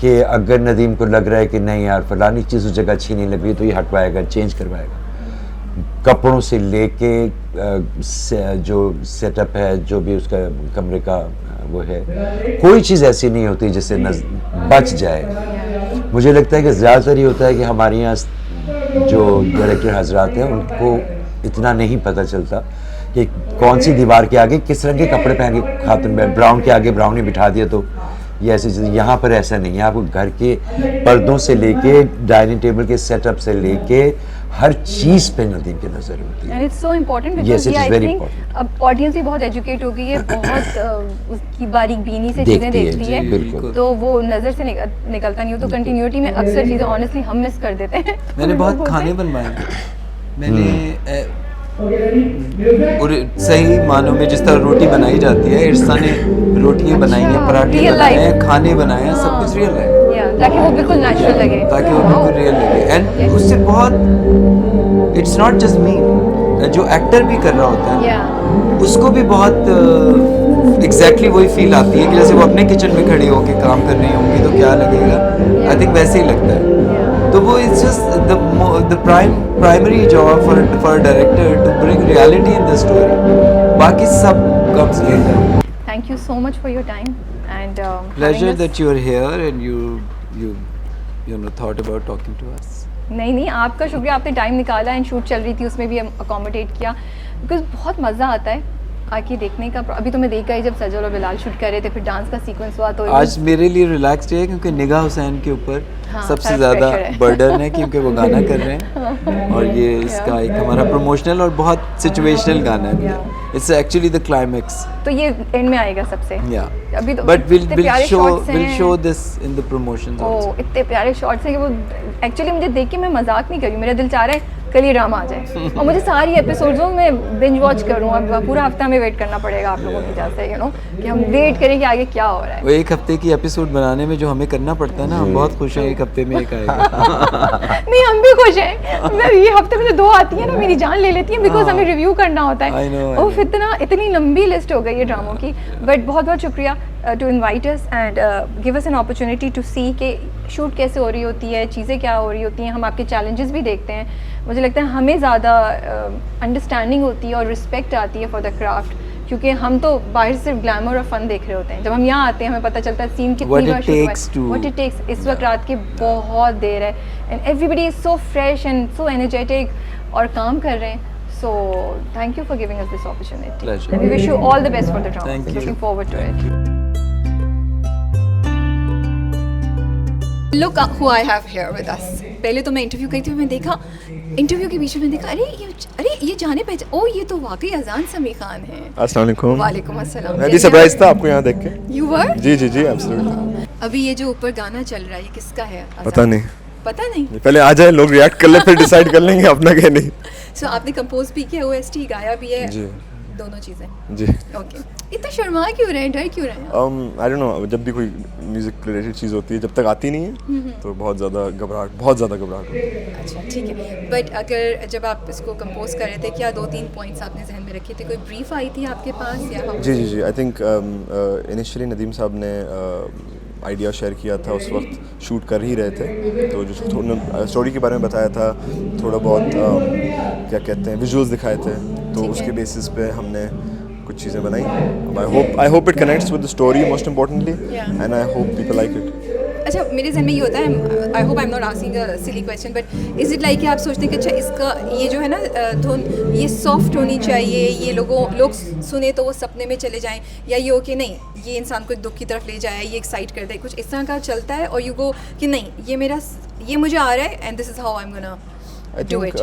कि अगर नदीम को लग रहा है कि नहीं यार फलानी चीज़ उस जगह अच्छी नहीं लग रही तो ये हटवाएगा, चेंज करवाएगा। कपड़ों से लेके जो सेटअप है, जो भी उसका कमरे का वो है, कोई चीज़ ऐसी नहीं होती जिससे बच जाए। मुझे लगता है कि ज़्यादातर ये होता है कि हमारे यहाँ जो डायरेक्टर हजरात हैं उनको इतना नहीं पता चलता कि कौन सी दीवार के आगे किस रंग के कपड़े पहन के खातून में, ब्राउन के आगे ब्राउन ही बिठा दिया तो ये ऐसी चीज़। यहाँ पर ऐसा नहीं है, आपको घर के पर्दों से लेके डाइनिंग टेबल के सेटअप से लेके हर चीज़ पे नदीम की नज़र होती है। And it's so important Yes, because it is I very think important. अब ऑडियंस भी बहुत एजुकेट हो गई है, बहुत उसकी बारीक बीनी से चीज़ें देखती है, देखती जी, है, बिल्कुल। तो वो नज़र से निकलता नहीं हो। तो कंटिन्यूटी में अक्सर चीज़ें ऑनेस्टली हम मिस कर देते हैं। मैंने बहुत खाने बनवाए। मैंने और सही मानों में जिस तरह रोटी बनाई जाती है, इरसा ने रोटियां बनाई हैं, पराठे Real बनाए हैं, life. खाने बनाए हैं, सब कुछ रियल है ताकि वो बिल्कुल नेचुरल लगे, ताकि वो बिल्कुल रियल लगे। एंड उससे बहुत, इट्स नॉट जस्ट मी, जो एक्टर भी कर रहा होता है उसको भी बहुत एग्जैक्टली वही फील आती है कि जैसे वो अपने किचन में खड़े होकर काम कर रही होंगी तो क्या लगेगा। आई थिंक वैसे ही लगता है। तो वो it's just the primary job for director to bring reality in the story. बाकी सब comes later. Thank you so much for your time and pleasure that you are here and you know thought about talking to us. नहीं, आपका शुक्रिया, आपने time निकाला and shoot चल रही थी उसमें भी हम अकोमोडेट किया, बिकॉज बहुत मज़ा आता है आके देखने का। अभी तो मैं देख गई जब सजल और बिलाल शूट कर रहे थे, फिर डांस का सीक्वेंस हुआ, तो आज मेरे लिए रिलैक्स्ड है क्योंकि निगाह हुसैन के ऊपर सबसे सारा ज़्यादा pressure है। बर्डन है क्योंकि वो गाना कर रहे हैं और ये इसका एक हमारा प्रमोशनल और बहुत सिचुएशनल गाना है। It's actually the climax. तो ये एंड में आएगा सबसे। अभी तो बट इतने प्यारे shots we'll हैं। show this in the promotions also. इतने प्यारे शॉट्स हैं कि वो एक्चुअली मुझे देख के मैं मजाक नहीं कर रही हूँ, मेरा दिल चाह रहा है कल ही ड्रामा आ जाए और मुझे सारी एपिसोड्स में बिंज वॉच करूँ। अब पूरा हफ्ता हमें वेट करना पड़ेगा आप लोगों की वजह से, यू नो, कि हम वेट करें कि आगे क्या हो रहा है। वो एक हफ्ते की एपिसोड बनाने में जो हमें करना पड़ता है ना, हम बहुत खुश हैं एक हफ्ते में एक आएगा। नहीं, हम भी खुश हैं। मैं ये हफ्ते में जो 2 आती है ना, मेरी जान ले लेती है, बिकॉज हमें रिव्यू करना होता है। I know. ओह, इतनी लंबी लिस्ट हो गई है ड्रामों की। बट बहुत बहुत शुक्रिया to invite us and give us an opportunity to see कि शूट कैसे हो रही होती है, चीज़ें क्या हो रही होती हैं। हम आपके चैलेंजेस भी देखते हैं। मुझे लगता है हमें ज़्यादा अंडरस्टैंडिंग होती है और रिस्पेक्ट आती है फॉर द क्राफ्ट, क्योंकि हम तो बाहर सिर्फ ग्लैमर और फन देख रहे होते हैं। जब हम यहाँ आते हैं हमें पता चलता है सीन कितनी बार शूट हुआ है, व्हाट इट टेक्स। इस वक्त रात की बहुत देर है and everybody is so fresh and so energetic और काम कर रहे हैं। So thank you for giving us this opportunity. Pleasure. And we wish you all the best for the drama. Thank you. Looking forward to it. Look who I have here with us. पहले तो मैं interview गई थी, मैं देखा interview के बीच में देखा, अरे ये जाने पहचान, ओ ये तो वाकई अजान समी खान है। अस्सलाम वालेकुम। वालेकुम अस्सलाम। मैं भी सरप्राइज था आपको यहाँ देख के। You were? जी जी जी एब्सोल्युटली। अभी ये जो ऊपर गाना चल रहा है ये किसका है? पता नहीं, पता नहीं। पहले आ जाए लोग रिएक्ट कर ले फिर डिसाइड कर लेंगे अपना क्या नहीं। सो आपने कंपोज भी किया, OST गाया भी है, जी दोनों चीज़ें। जी। ओके, इतना शर्मा क्यों रहे हैं, डर क्यों रहे हैं? आई डोंट नो, जब भी कोई म्यूजिक रिलेटेड चीज़ होती है जब तक आती नहीं है तो बहुत ज़्यादा घबराहट होती है। अच्छा ठीक है, बट अगर जब आप इसको कंपोज कर रहे थे, क्या 2-3 पॉइंट्स आपने जहन में रखे थे, कोई ब्रीफ आई थी आपके पास या जी जी जी। आई थिंक इनिशियली नदीम साहब ने आइडिया शेयर किया था, उस वक्त शूट कर ही रहे थे, तो जो स्टोरी के बारे में बताया था, थोड़ा बहुत क्या कहते हैं विजुअल्स दिखाए थे, तो उसके बेसिस पे हमने कुछ चीज़ें बनाई। I hope it connects with the story most importantly and I hope people like it. अच्छा, मेरे जहन में ये होता है, I hope I am not asking a silly question, but is it like कि आप सोचते हैं कि अच्छा इसका ये जो है ना धुन ये सॉफ्ट होनी चाहिए, ये लोग सुने तो वो सपने में चले जाएं, या ये हो कि नहीं ये इंसान को दुख की तरफ ले जाए, ये एक्साइट कर दे, कुछ इस तरह का चलता है, और यू गो कि नहीं ये मुझे आ रहा है and this is how I am gonna do it?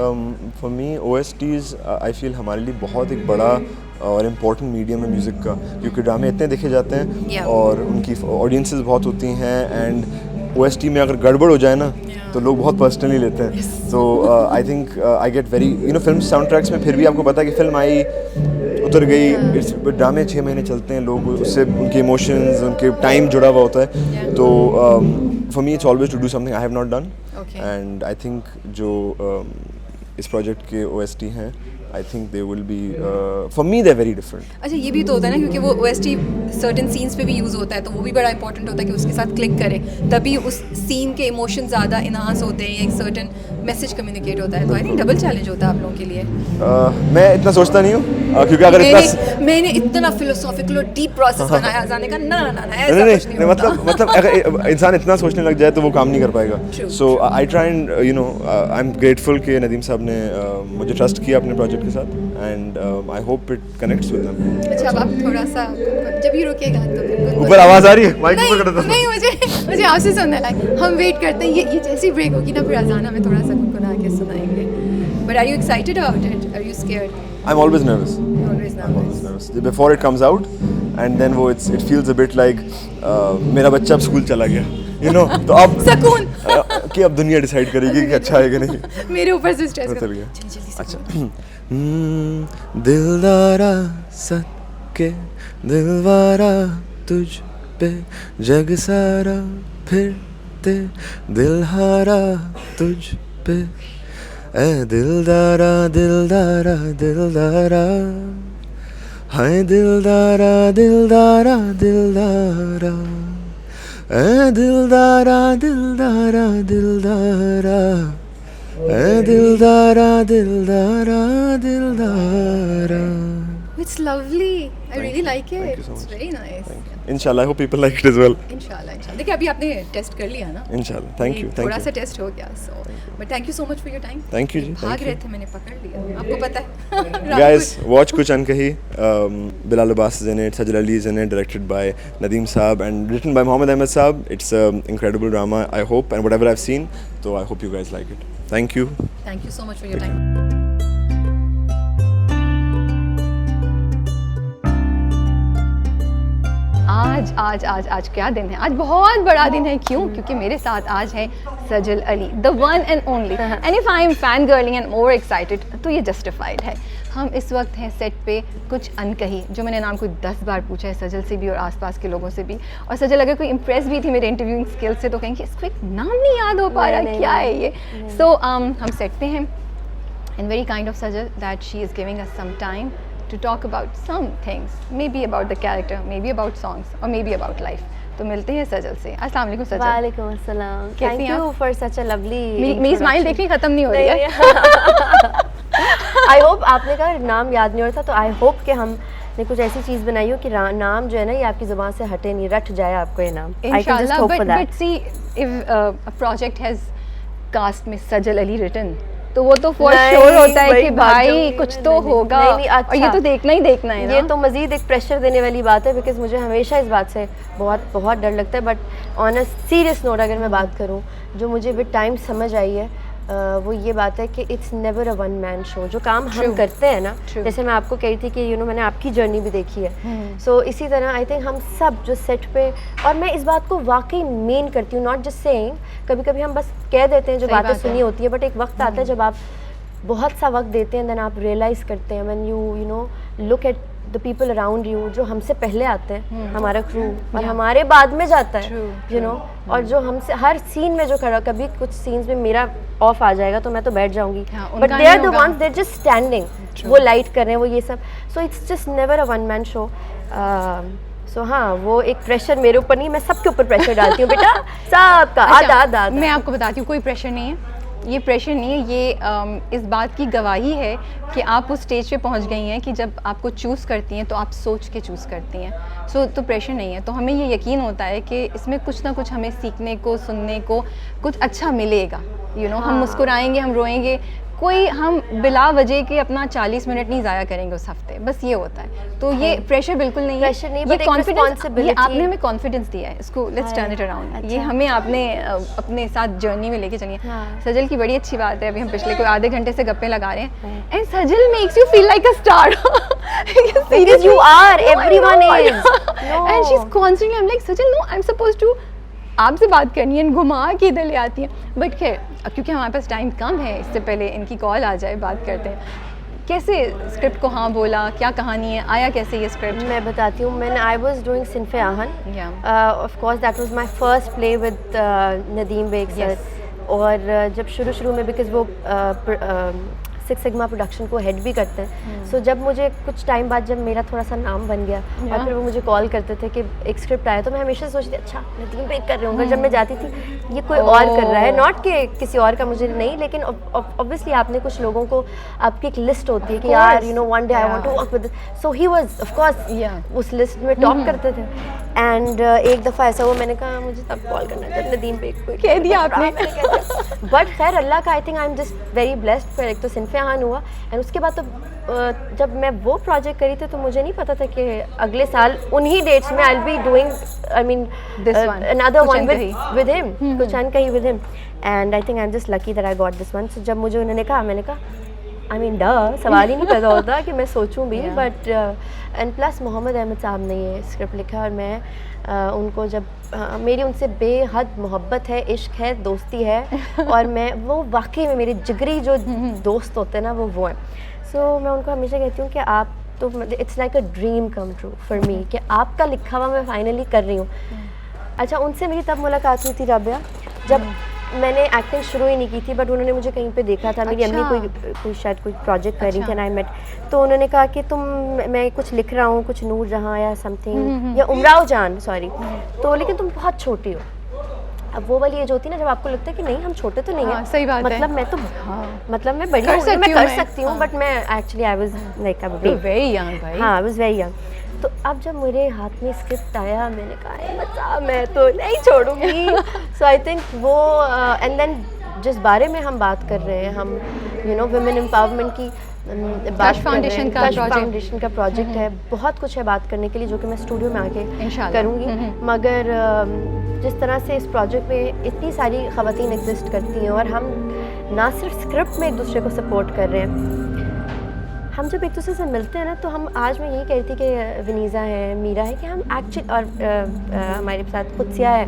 For me OSTs I feel हमारे लिए बहुत एक बड़ा और इम्पोर्टेंट मीडियम है म्यूज़िक का, क्योंकि ड्रामे इतने देखे जाते हैं और उनकी ऑडियंसेस बहुत होती हैं एंड OST में अगर गड़बड़ हो जाए ना तो लोग बहुत पर्सनली लेते हैं. So I think I get very film soundtracks में फिर भी आपको पता है कि फिल्म आई उतर गई. इट्स ड्रामे 6 महीने चलते हैं, लोग उससे उनके इमोशंस उनके टाइम जुड़ा हुआ होता है. तो for me it's always to do something I have not done. And I think जो इस प्रोजेक्ट के OST हैं, I think they will be for me they very different. अच्छा, ये भी तो होता है ना, क्योंकि वो OST सर्टेन सीन्स पे भी यूज़ होता है, तो वो भी बड़ा इंपॉर्टेंट होता है कि उसके साथ क्लिक करे, तभी उस सीन के इमोशन ज़्यादा इनहांस होते हैं, एक सर्टेन मैसेज कम्युनिकेट होता है. तो आई थिंक डबल चैलेंज होता है आप लोगों के लिए. मैं इतना सोचता नहीं हूँ क्योंकि अगर मैंने इतना फिलोसॉफिकल और डीप प्रोसेस बनाया जाने का, ना ऐसा कुछ नहीं होता. मतलब अगर इंसान इतना सोचने लग जाए तो वो काम नहीं कर पाएगा. So I try and I am grateful कि नदीम साहब ने मुझे ट्रस्ट किया अपने प्रोजेक्ट के साथ. And I hope it connects with them. अच्छा, अब आप थोड़ा सा जब भी रुकेगा तो ऊपर आवाज आ रही है, माइक ऊपर कर दो. नहीं, मुझे आपसे सुनना है. हम वेट करते हैं, ये जैसी ब्रेक होगी ना, फिर अजाना में थोड़ा सा गुनगुना के सुनाएंगे. But are you excited about it? Are you scared? I am always nervous. Before it comes out, and then वो it feels a bit like मेरा बच्चा अब स्कूल चला गया, तो अब सुकून कि अब दुनिया डिसाइड करेगी कि अच्छा है कि नहीं. मेरे ऊपर से स्ट्रेस चल गया. अच्छा. दिलदारा सके दिलवारा तुझ पे जग सारा फिरते दिलहारा तुझ पे ए दिलदारा दिलदारा दिलदारा हाय दिलदारा दिलदारा दिलदारा ए दिलदारा दिलदारा दिलदारा ए दिलदारा दिलदारा दिलदारा. It's lovely. I really like it. Thank you so It's much. very nice. Inshallah, I hope people like it as well. इंशाल्लाह. देखिए, अभी आपने टेस्ट कर लिया ना. Inshallah. Thank you. थोड़ा सा Thank you. टेस्ट हो गया. So, but thank you so much for your time. Thank you जी. भाग Thank रहे you. थे, मैंने पकड़ लिया. आपको पता है. Guys, watch Kuch Ankhi. Bilal Abbas is in it. Sajal Ali is in it. Directed by Nadeem Saab and written by Mohammed Ahmed Saab. It's an incredible drama, I hope, and whatever I've seen. So I hope you guys like it. Thank you. Thank you so much for your time. आज क्या दिन है? आज बहुत बड़ा दिन है. क्यों? क्योंकि मेरे साथ आज है Sajal Ali, the one and only. And if I am fangirling and over excited तो ये जस्टिफाइड है. हम इस वक्त हैं सेट पे कुछ अनकही, जो मैंने नाम कोई 10 बार पूछा है सजल से भी और आसपास के लोगों से भी. और सजल अगर कोई इम्प्रेस भी थी मेरे इंटरव्यूइंग स्किल से तो कहेंगे इसको एक नाम नहीं याद हो पा रहा, क्या है ये. सो हम सेट पे हैं and very kind of Sajal that she is giving us some time to talk about some things, maybe about the character, maybe about songs or maybe about life. तो मिलते हैं सजल से. अस्सलाम वालेकुम सजल. वालेकुम अस्सलाम. कैसी थैंक हैं यू आप? For such a lovely. मेरी स्माइल देखनी ख़त्म नहीं हो रही है. आई होप आपने कहा नाम याद नहीं हो रहा था, तो आई होप कि हमने कुछ ऐसी चीज़ बनाई हो कि नाम जो है ना ये आपकी ज़ुबान से हटे नहीं, रट जाए आपको ये नाम. इंशाल्लाह. but see if a project has cast में सजल अली written तो वो तो फॉर श्योर होता है कि भाई कुछ तो होगा. अच्छा. और ये तो देखना ही देखना है ना. ये तो मज़ीद एक प्रेशर देने वाली बात है, बिकॉज मुझे हमेशा इस बात से बहुत डर लगता है. But on a serious note अगर मैं बात करूँ, जो मुझे विद टाइम समझ आई है वो ये बात है कि it's never a one man show. जो काम हम करते हैं ना, जैसे मैं आपको कही थी कि मैंने आपकी जर्नी भी देखी है. सो इसी तरह आई थिंक हम सब जो सेट पे, और मैं इस बात को वाकई मेन करती हूँ, नॉट जस्ट सेइंग. कभी कभी हम बस कह देते हैं जो बातें सुनी होती है, बट एक वक्त आता है जब आप बहुत सा वक्त देते हैं, देन आप रियलाइज़ करते हैं when you know look at the people around you, जो हमसे पहले आते हैं, हमारा क्रू, और हमारे बाद में जाता है, और जो हमसे हर सीन में जो खड़ा, कभी कुछ सीन्स में मेरा ऑफ आ जाएगा तो मैं तो बैठ जाऊंगी, but they are the ones, they are just standing, वो लाइट कर रहे हैं, वो ये सब. So it's just never a one man show. So हाँ, वो एक प्रेशर मेरे ऊपर नहीं, मैं सबके ऊपर प्रेशर डालती हूँ बेटा, सबका. आधा मैं आपको बताती हूँ, कोई प्रेशर नहीं है. ये प्रेशर नहीं है, ये इस बात की गवाही है कि आप उस स्टेज पे पहुंच गई हैं कि जब आपको चूज़ करती हैं तो आप सोच के चूज़ करती हैं. सो तो प्रेशर नहीं है. तो हमें ये यकीन होता है कि इसमें कुछ ना कुछ हमें सीखने को, सुनने को कुछ अच्छा मिलेगा. हम मुस्कुराएंगे, हम रोएंगे, कोई हम बिला वजह के अपना 40 मिनट नहीं ज़ाया करेंगे उस हफ्ते, बस ये होता है. तो ये प्रेशर बिल्कुल नहीं है. प्रेशर नहीं, ये कॉन्फिडेंस, ये आपने हमें कॉन्फिडेंस दिया है, इसको लेट्स टर्न इट अराउंड. ये हमें आपने अपने साथ जर्नी में लेके चलिए. सजल की बड़ी अच्छी बात है, अभी हम पिछले कोई आधे घंटे से गप्पे लगा रहे हैं, and Sajal makes you feel like a star. Because you are, everyone is. And she's constantly, I'm like, Sajal, no, I'm supposed to आपसे बात करनी है, घुमा के इधर ले आती हैं। बट खैर क्योंकि हमारे पास टाइम कम है, इससे पहले इनकी कॉल आ जाए बात करते हैं। कैसे स्क्रिप्ट को हाँ बोला, क्या कहानी है, आया कैसे ये स्क्रिप्ट? मैं बताती हूँ, मैंने I was doing Sinf e Aahan, of course that was my first play with Nadeem Baig sir. और जब शुरू में बिकॉज वो सिक्स सिग्मा प्रोडक्शन को हेड भी करते हैं, सो जब मुझे कुछ टाइम बाद जब मेरा थोड़ा सा नाम बन गया और फिर वो मुझे कॉल करते थे कि एक स्क्रिप्ट आया, तो मैं हमेशा सोचती थी अच्छा नदीम बेग कर रहे होंगे। जब मैं जाती थी ये कोई और कर रहा है, नॉट कि किसी और का मुझे नहीं, लेकिन ऑब्वियसली आपने कुछ लोगों को, आपकी एक लिस्ट होती है कि यार you know one day I want to work with, so he was of course उस लिस्ट में टॉप करते थे। एंड एक दफ़ा ऐसा हुआ, मैंने कहा मुझे तब कॉल करना जब नदीम बेग को कह दिया आपने। बट खैर अल्लाह का आई think I am just very blessed. फिर एक तो सिन्फ़े आहन हुआ, एंड उसके बाद तो जब मैं वो प्रोजेक्ट करी थी तो मुझे नहीं पता था कि अगले साल उन्हीं डेट्स में I will be doing I mean another one with him, कुछ Ankahi with him. And I think I am just lucky that I got this one. सो जब मुझे उन्होंने कहा, मैंने कहा आई मीन सवाल ही नहीं पैदा होता कि मैं सोचूं भी। But and plus Mohammad Ahmed sahab ने ये स्क्रिप्ट लिखा, और मैं उनको जब मेरी उनसे बेहद मोहब्बत है, इश्क है, दोस्ती है, और मैं वो वाकई में मेरे जिगरी जो दोस्त होते हैं ना वो हैं। सो मैं उनको हमेशा कहती हूँ कि आप तो it's like a dream come true for me कि आपका लिखा हुआ मैं फाइनली कर रही हूँ। अच्छा, उनसे मेरी तब मुलाकात हुई थी राबिया, जब मैंने एक्टिंग शुरू ही नहीं की थी, बट उन्होंने मुझे कहीं पे देखा था, मेरी अम्मी कोई शायद कोई प्रोजेक्ट कर रही थी, एंड आई मेट, तो उन्होंने कहा कि मैं कुछ लिख रहा हूँ, कुछ नूर जहाँ या समथिंग, या उमराव जान सॉरी, तो लेकिन तुम बहुत छोटी हो। अब वो वाली एज होती है ना जब आपको लगता है कि नहीं हम छोटे तो नहीं हैं, सही बात मतलब है। मैं तो मतलब मैं बड़ी हूँ, मैं कर सकती हूँ, बट मैं actually I was like very young भाई। हाँ, आई वाज वेरी यंग। तो अब जब मेरे हाथ में स्क्रिप्ट आया, मैंने कहा बच्चा मैं तो नहीं छोड़ूंगी। सो आई थिंक वो एंड देन जिस बारे में हम बात कर रहे हैं, हम यू नो वुमेन एम्पावरमेंट की बात फाउंडेशन का प्रोजेक्ट है, बहुत कुछ है बात करने के लिए, जो कि मैं स्टूडियो में आके करूँगी। मगर जिस तरह से इस प्रोजेक्ट में इतनी सारी ख़वातीन एग्जिस्ट करती हैं, और हम ना सिर्फ स्क्रिप्ट में एक दूसरे को सपोर्ट कर रहे हैं, हम जब एक दूसरे से मिलते हैं ना, तो हम आज मैं यही कह रही थी कि विनीज़ा है, मीरा है, कि हम एक्चुअली, और हमारे साथ कुत्सिया है,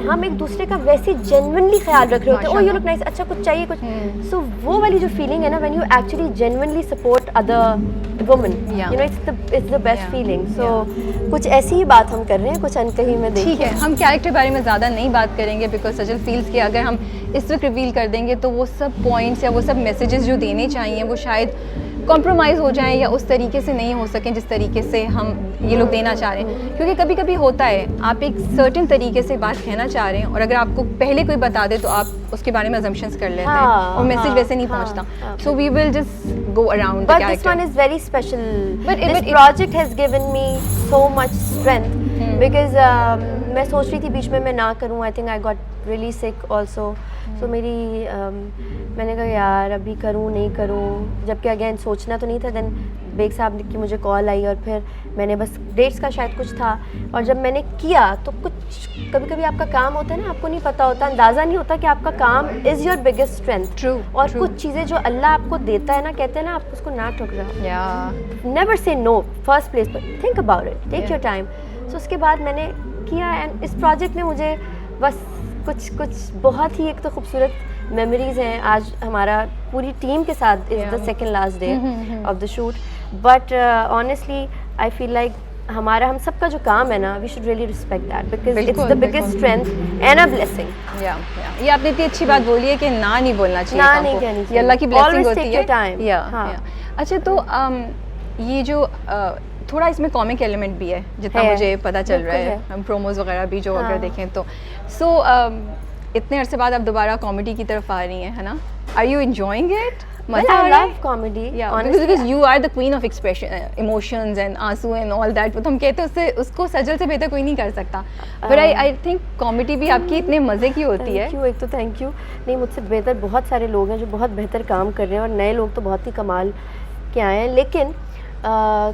हम एक दूसरे का वैसे जेन्युइनली ख्याल रख रहे होते हैं। ओ यू लुक नाइस, अच्छा कुछ चाहिए कुछ, सो वो वाली जो फीलिंग है ना, when you actually genuinely support other women, you know it's the best feeling. So कुछ ऐसी ही बात हम कर रहे हैं, कुछ अनकही में देखिए। ठीक है, हम कैरेक्टर बारे में ज़्यादा नहीं बात करेंगे, बिकॉज सजल फील्स के अगर हम इस वक्त रिवील कर देंगे तो वो सब पॉइंट्स या वो सब मैसेजेस जो देने चाहिए वो शायद कॉम्प्रोमाइज़ हो जाएं, या उस तरीके से नहीं हो सकें जिस तरीके से हम ये लोग देना चाह रहे हैं। क्योंकि कभी कभी होता है आप एक सर्टेन तरीके से बात कहना चाह रहे हैं, और अगर आपको पहले कोई बता दे तो आप उसके बारे में अजम्पशंस कर लेते हैं, और मैसेज वैसे नहीं पहुंचता। So we will just go around the character. But this one is very special. This project has given me so much strength because मैं सोच रही थी बीच में मैं ना करूँ, I think I got really sick also. So मेरी मैंने कहा यार अभी करूँ नहीं करूँ, जबकि अगेन सोचना तो नहीं था। देन बेग साहब की मुझे कॉल आई, और फिर मैंने बस डेट्स का शायद कुछ था, और जब मैंने किया तो कुछ कभी कभी आपका काम होता है ना, आपको नहीं पता होता, अंदाज़ा नहीं होता कि आपका काम इज़ योर बिगेस्ट स्ट्रेंथ। और कुछ चीज़ें जो अल्लाह आपको देता है ना, कहते हैं ना, आप उसको ना ठुकराओ, never say no first place, पर think about it, take your time. So उसके बाद मैंने किया, एंड इस प्रोजेक्ट ने मुझे बस कुछ बहुत ही एक तो खूबसूरत मेमोरीज हैं। आज हमारा पूरी टीम के साथ is the second last day of the shoot, but honestly I feel like हम सबका जो काम है ना, we should really respect that, because it's the biggest strength and a blessing. ये आपने इतनी अच्छी बात बोली है कि ना नहीं बोलना चाहिए, ना नहीं कहनी चाहिए, अल्लाह की ब्लेसिंग होती है। टाइम। अच्छा, तो ये जो थोड़ा इसमें कॉमिक एलिमेंट भी है जितना मुझे पता चल रहा है, हम प्रोमोज वगैरह भी जो अगर देखें तो। सो इतने अरसे बाद आप दोबारा कॉमेडी की तरफ आ रही हैं, है ना? Are you enjoying it? I love comedy. Because you are the queen of expression, emotions and आंसू and all that. तो हम कहते हैं उसको सजल से बेहतर कोई नहीं कर सकता। But I think कॉमेडी भी आपकी इतने मज़े की होती है। एक तो थैंक यू। नहीं, मुझसे बेहतर बहुत सारे लोग हैं जो बहुत बेहतर काम कर रहे हैं, और नए लोग तो बहुत ही कमाल के आए हैं, लेकिन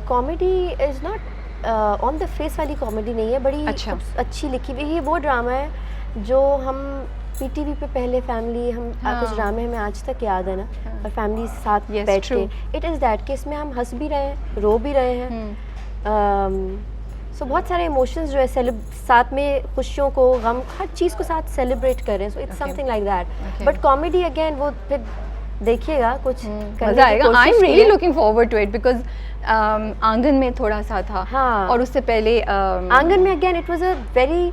comedy is not on the face वाली कॉमेडी नहीं है, बड़ी अच्छी लिखी हुई। ये वो ड्रामा है जो हम पीटीवी पे पहले फैमिली कुछ ड्रामे हमें आज तक याद है ना, और फैमिली साथ बैठ के, इट इज़ दैट कि इसमें हम हंस भी रहे हैं, रो भी रहे हैं। सो बहुत सारे इमोशंस जो है साथ में खुशियों को, गम, हर चीज़ को साथ सेलिब्रेट कर रहे हैं. So it's something like that. But comedy again वो फिर देखिएगा कुछ मजा आएगा. I am really looking forward to it because Aangan में थोड़ा सा था. हाँ. और उससे पहले आंगन में again it was a very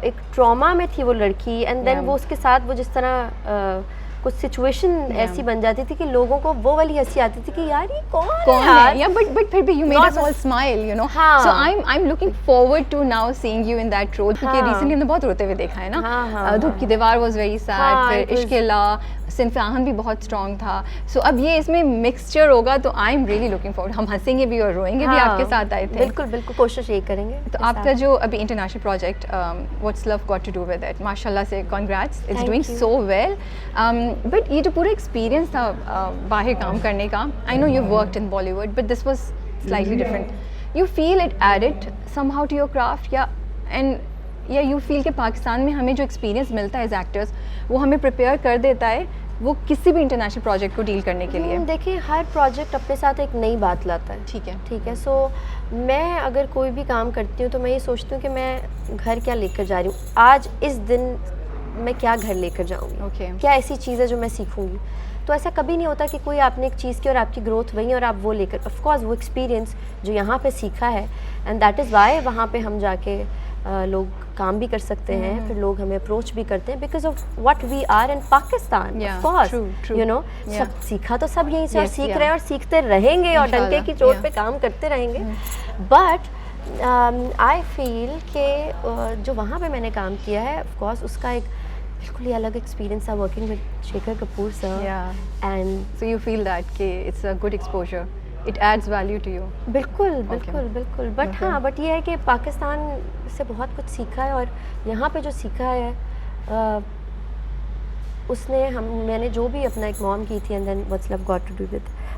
एक ट्रॉमा में थी वो लड़की, एंड देन वो उसके साथ वो जिस तरह कुछ सिचुएशन ऐसी बन जाती थी कि लोगों को वो वाली हंसी आती थी कि यार ये कौन है यार? या बट फिर भी you made us all smile, you know. हाँ. So I am looking forward to now seeing you in that role, क्योंकि रिसेंटली हमने बहुत रोते हुए देखा है ना. धूप की दीवार वाज वेरी सैड, फिर इश्क ला, सिन्फ़े आहन भी बहुत स्ट्रॉन्ग था. सो अब ये इसमें मिक्सचर होगा, तो I am really looking forward. हम हंसेंगे भी और रोएंगे भी आपके साथ. आई थिंक बिल्कुल बिल्कुल कोशिश यही करेंगे. तो आपका जो अभी international project What's Love Got to Do with It, माशाल्लाह से congrats, it's doing so well. But ये जो पूरा एक्सपीरियंस था बाहर काम करने का, I know you worked in Bollywood but this was slightly different. You feel it added somehow to your craft, या यू फील कि पाकिस्तान में हमें जो एक्सपीरियंस मिलता है एज एक्टर्स वो हमें प्रिपेयर कर देता है वो किसी भी इंटरनेशनल प्रोजेक्ट को डील करने के लिए? देखिए हर प्रोजेक्ट अपने साथ एक नई बात लाता है. ठीक है. सो मैं अगर कोई भी काम करती हूँ तो मैं ये सोचती हूँ कि मैं घर क्या लेकर जा रही हूँ, आज इस दिन मैं क्या घर लेकर जाऊँगी, क्या ऐसी चीज़ है जो मैं सीखूँगी. तो ऐसा कभी नहीं होता कि कोई आपने एक चीज़ की और आपकी ग्रोथ वही है और आप वो लेकर, ऑफ कोर्स वो एक्सपीरियंस जो यहाँ पे सीखा है, एंड दैट इज़ वाई वहाँ पे हम जाके लोग काम भी कर सकते हैं, फिर लोग हमें अप्रोच भी करते हैं because of what we are in Pakistan. Of course you know, सब सीखा तो सब यहीं से और सीख रहे हैं और सीखते रहेंगे और डंके की चोट पे काम करते रहेंगे. बट आई फील कि जो वहाँ पे मैंने काम किया है, ऑफ कोर्स उसका एक बिल्कुल ही अलग एक्सपीरियंस था working with Shekhar Kapoor sir. And so you feel that कि it's a good exposure, it adds value to you. बिल्कुल बिल्कुल बिल्कुल. बट हाँ, बट ये है कि पाकिस्तान से बहुत कुछ सीखा है और यहाँ पे जो सीखा है उसने मैंने जो भी अपना एक मॉम की थी and then What's Love Got to Do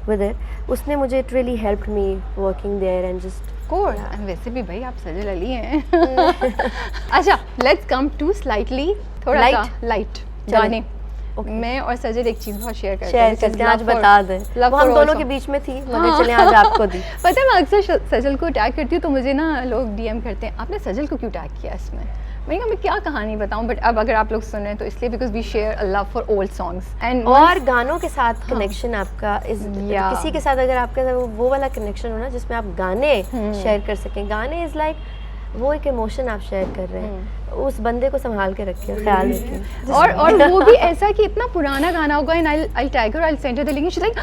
with It, उसने मुझे it really helped me working there and just course. एंड वैसे भी भाई आप सजल अली हैं. अच्छा, लेट्स कम टू स्लाइटली थोड़ा लाइट गाने. मैं और सजल एक चीज़ बहुत शेयर करते हैं, आज बता दें वो हम दोनों के बीच में थी, मगर चले आज आपको दी. पता है मैं अक्सर सजल को टैग करती हूँ तो मुझे ना लोग डीएम करते हैं आपने सजल को क्यों टैग किया इसमें. मैंने कहा मैं क्या कहानी बताऊं, बट अब अगर आप लोग सुन रहे हैं तो इसलिए because we share a love for old songs and और गानों के साथ कनेक्शन आपका किसी के साथ अगर आपके वो वाला कनेक्शन हो ना जिसमें आप गाने शेयर कर सकें. गाने इज़ लाइक वो एक इमोशन आप शेयर कर रहे हैं, उस बंदे को संभाल के रखिए, ख्याल रखिए. और वो भी ऐसा कि इतना पुराना गाना होगा and I tag her, I send her the link, she like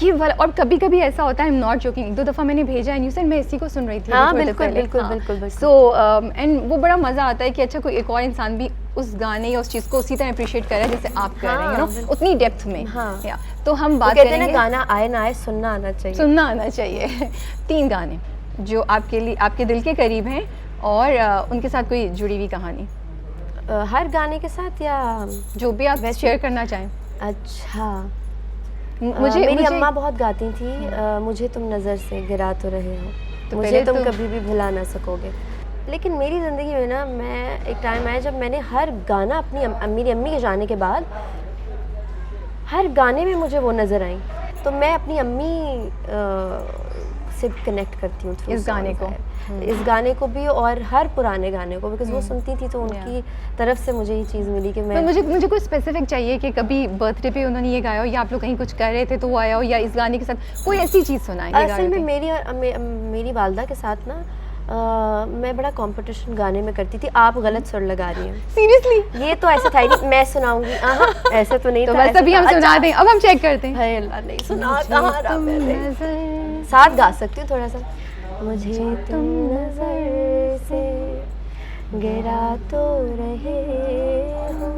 ये वाला. और कभी कभी ऐसा होता है, आई एम नॉट जोकिंग, 2 दफ़ा मैंने भेजा एंड यू सेड मैं इसी को सुन रही थी. हाँ बिल्कुल बिल्कुल बिल्कुल. सो एंड वो बड़ा मज़ा आता है कि अच्छा कोई एक और इंसान भी उस गाने या उस चीज़ को उसी तरह अप्रिशिएट कर रहा है जैसे आप कर रहे हैं, यू नो, उतनी डेप्थ में. हाँ. तो हम बात करेंगे करेंगे गाना आए ना आए सुनना आना चाहिए. 3 गाने जो आपके लिए आपके दिल के करीब हैं और उनके साथ कोई जुड़ी हुई कहानी. हर गाने के साथ या जो भी आप शेयर करना चाहें. अच्छा, मेरी अम्मा बहुत गाती थी, मुझे तुम नज़र से गिरा तो रहे हो, तो मुझे तुम कभी भी भुला ना सकोगे. लेकिन मेरी ज़िंदगी में ना मैं एक टाइम आया जब मैंने हर गाना मेरी अम्मी के जाने के बाद हर गाने में मुझे वो नज़र आई, तो मैं अपनी अम्मी से कनेक्ट करती हूँ इस गाने को. इस गाने को भी और हर पुराने गाने को, बिकॉज वो सुनती थी तो उनकी तरफ से मुझे ये चीज़ मिली कि मैं मुझे कोई स्पेसिफिक चाहिए कि कभी बर्थडे पे उन्होंने ये गाया हो या आप लोग कहीं कुछ कर रहे थे तो वो आया हो या इस गाने के साथ कोई ऐसी चीज़ सुनाए. असल में मेरी वालदा के साथ ना मैं बड़ा कंपटीशन गाने में करती थी. आप गलत सुर लगा रही हैं. सीरियसली? ये तो ऐसा था नहीं, मैं सुनाऊंगी. ऐसे तो नहीं तो था. बस अभी हम सुना दें. अब हम चेक करते हैं. हाय अल्लाह, नहीं सुना कहाँ रहा मैंने. साथ गा सकती हूँ थोड़ा सा. मुझे तुम नजर से गिरा तो रहे हो,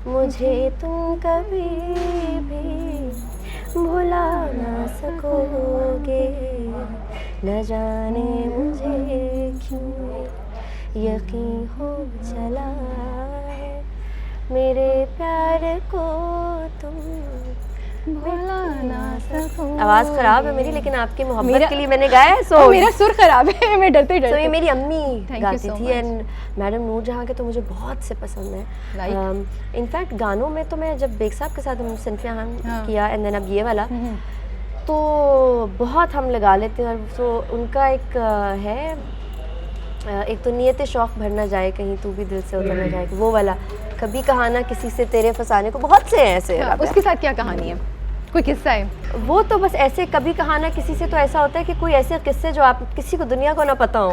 मुझे तुम कभी भी भुला ना सकोगे, न जाने मुझे क्यों यकीन हो चला है, मेरे प्यार को तुम भुला ना सकोगे. आवाज़ ख़राब है मेरी, लेकिन आपकी मोहब्बत के लिए मैंने गाया है. सो मेरा सुर ख़राब है, मैं डरते तो ये मेरी अम्मी गाती थी एंड मैडम नूर जहाँ के तो मुझे बहुत से पसंद है. इनफैक्ट गानों में तो मैं जब बेग साहब के साथ सिन्फ़े आहन किया एंड देन अब ये वाला, तो बहुत हम लगा लेते हैं, और तो उनका एक है एक तो नियत शौक भरना जाए कहीं तू भी दिल से उतर ना जाए, वो वाला कभी कहाना किसी से तेरे फसाने को, बहुत से हैं ऐसे। उसके साथ क्या कहानी है, कोई किस्सा है? वो तो बस ऐसे कभी कहाना किसी से तो ऐसा होता है कि कोई ऐसे किस्से जो आप किसी को दुनिया को ना पता हो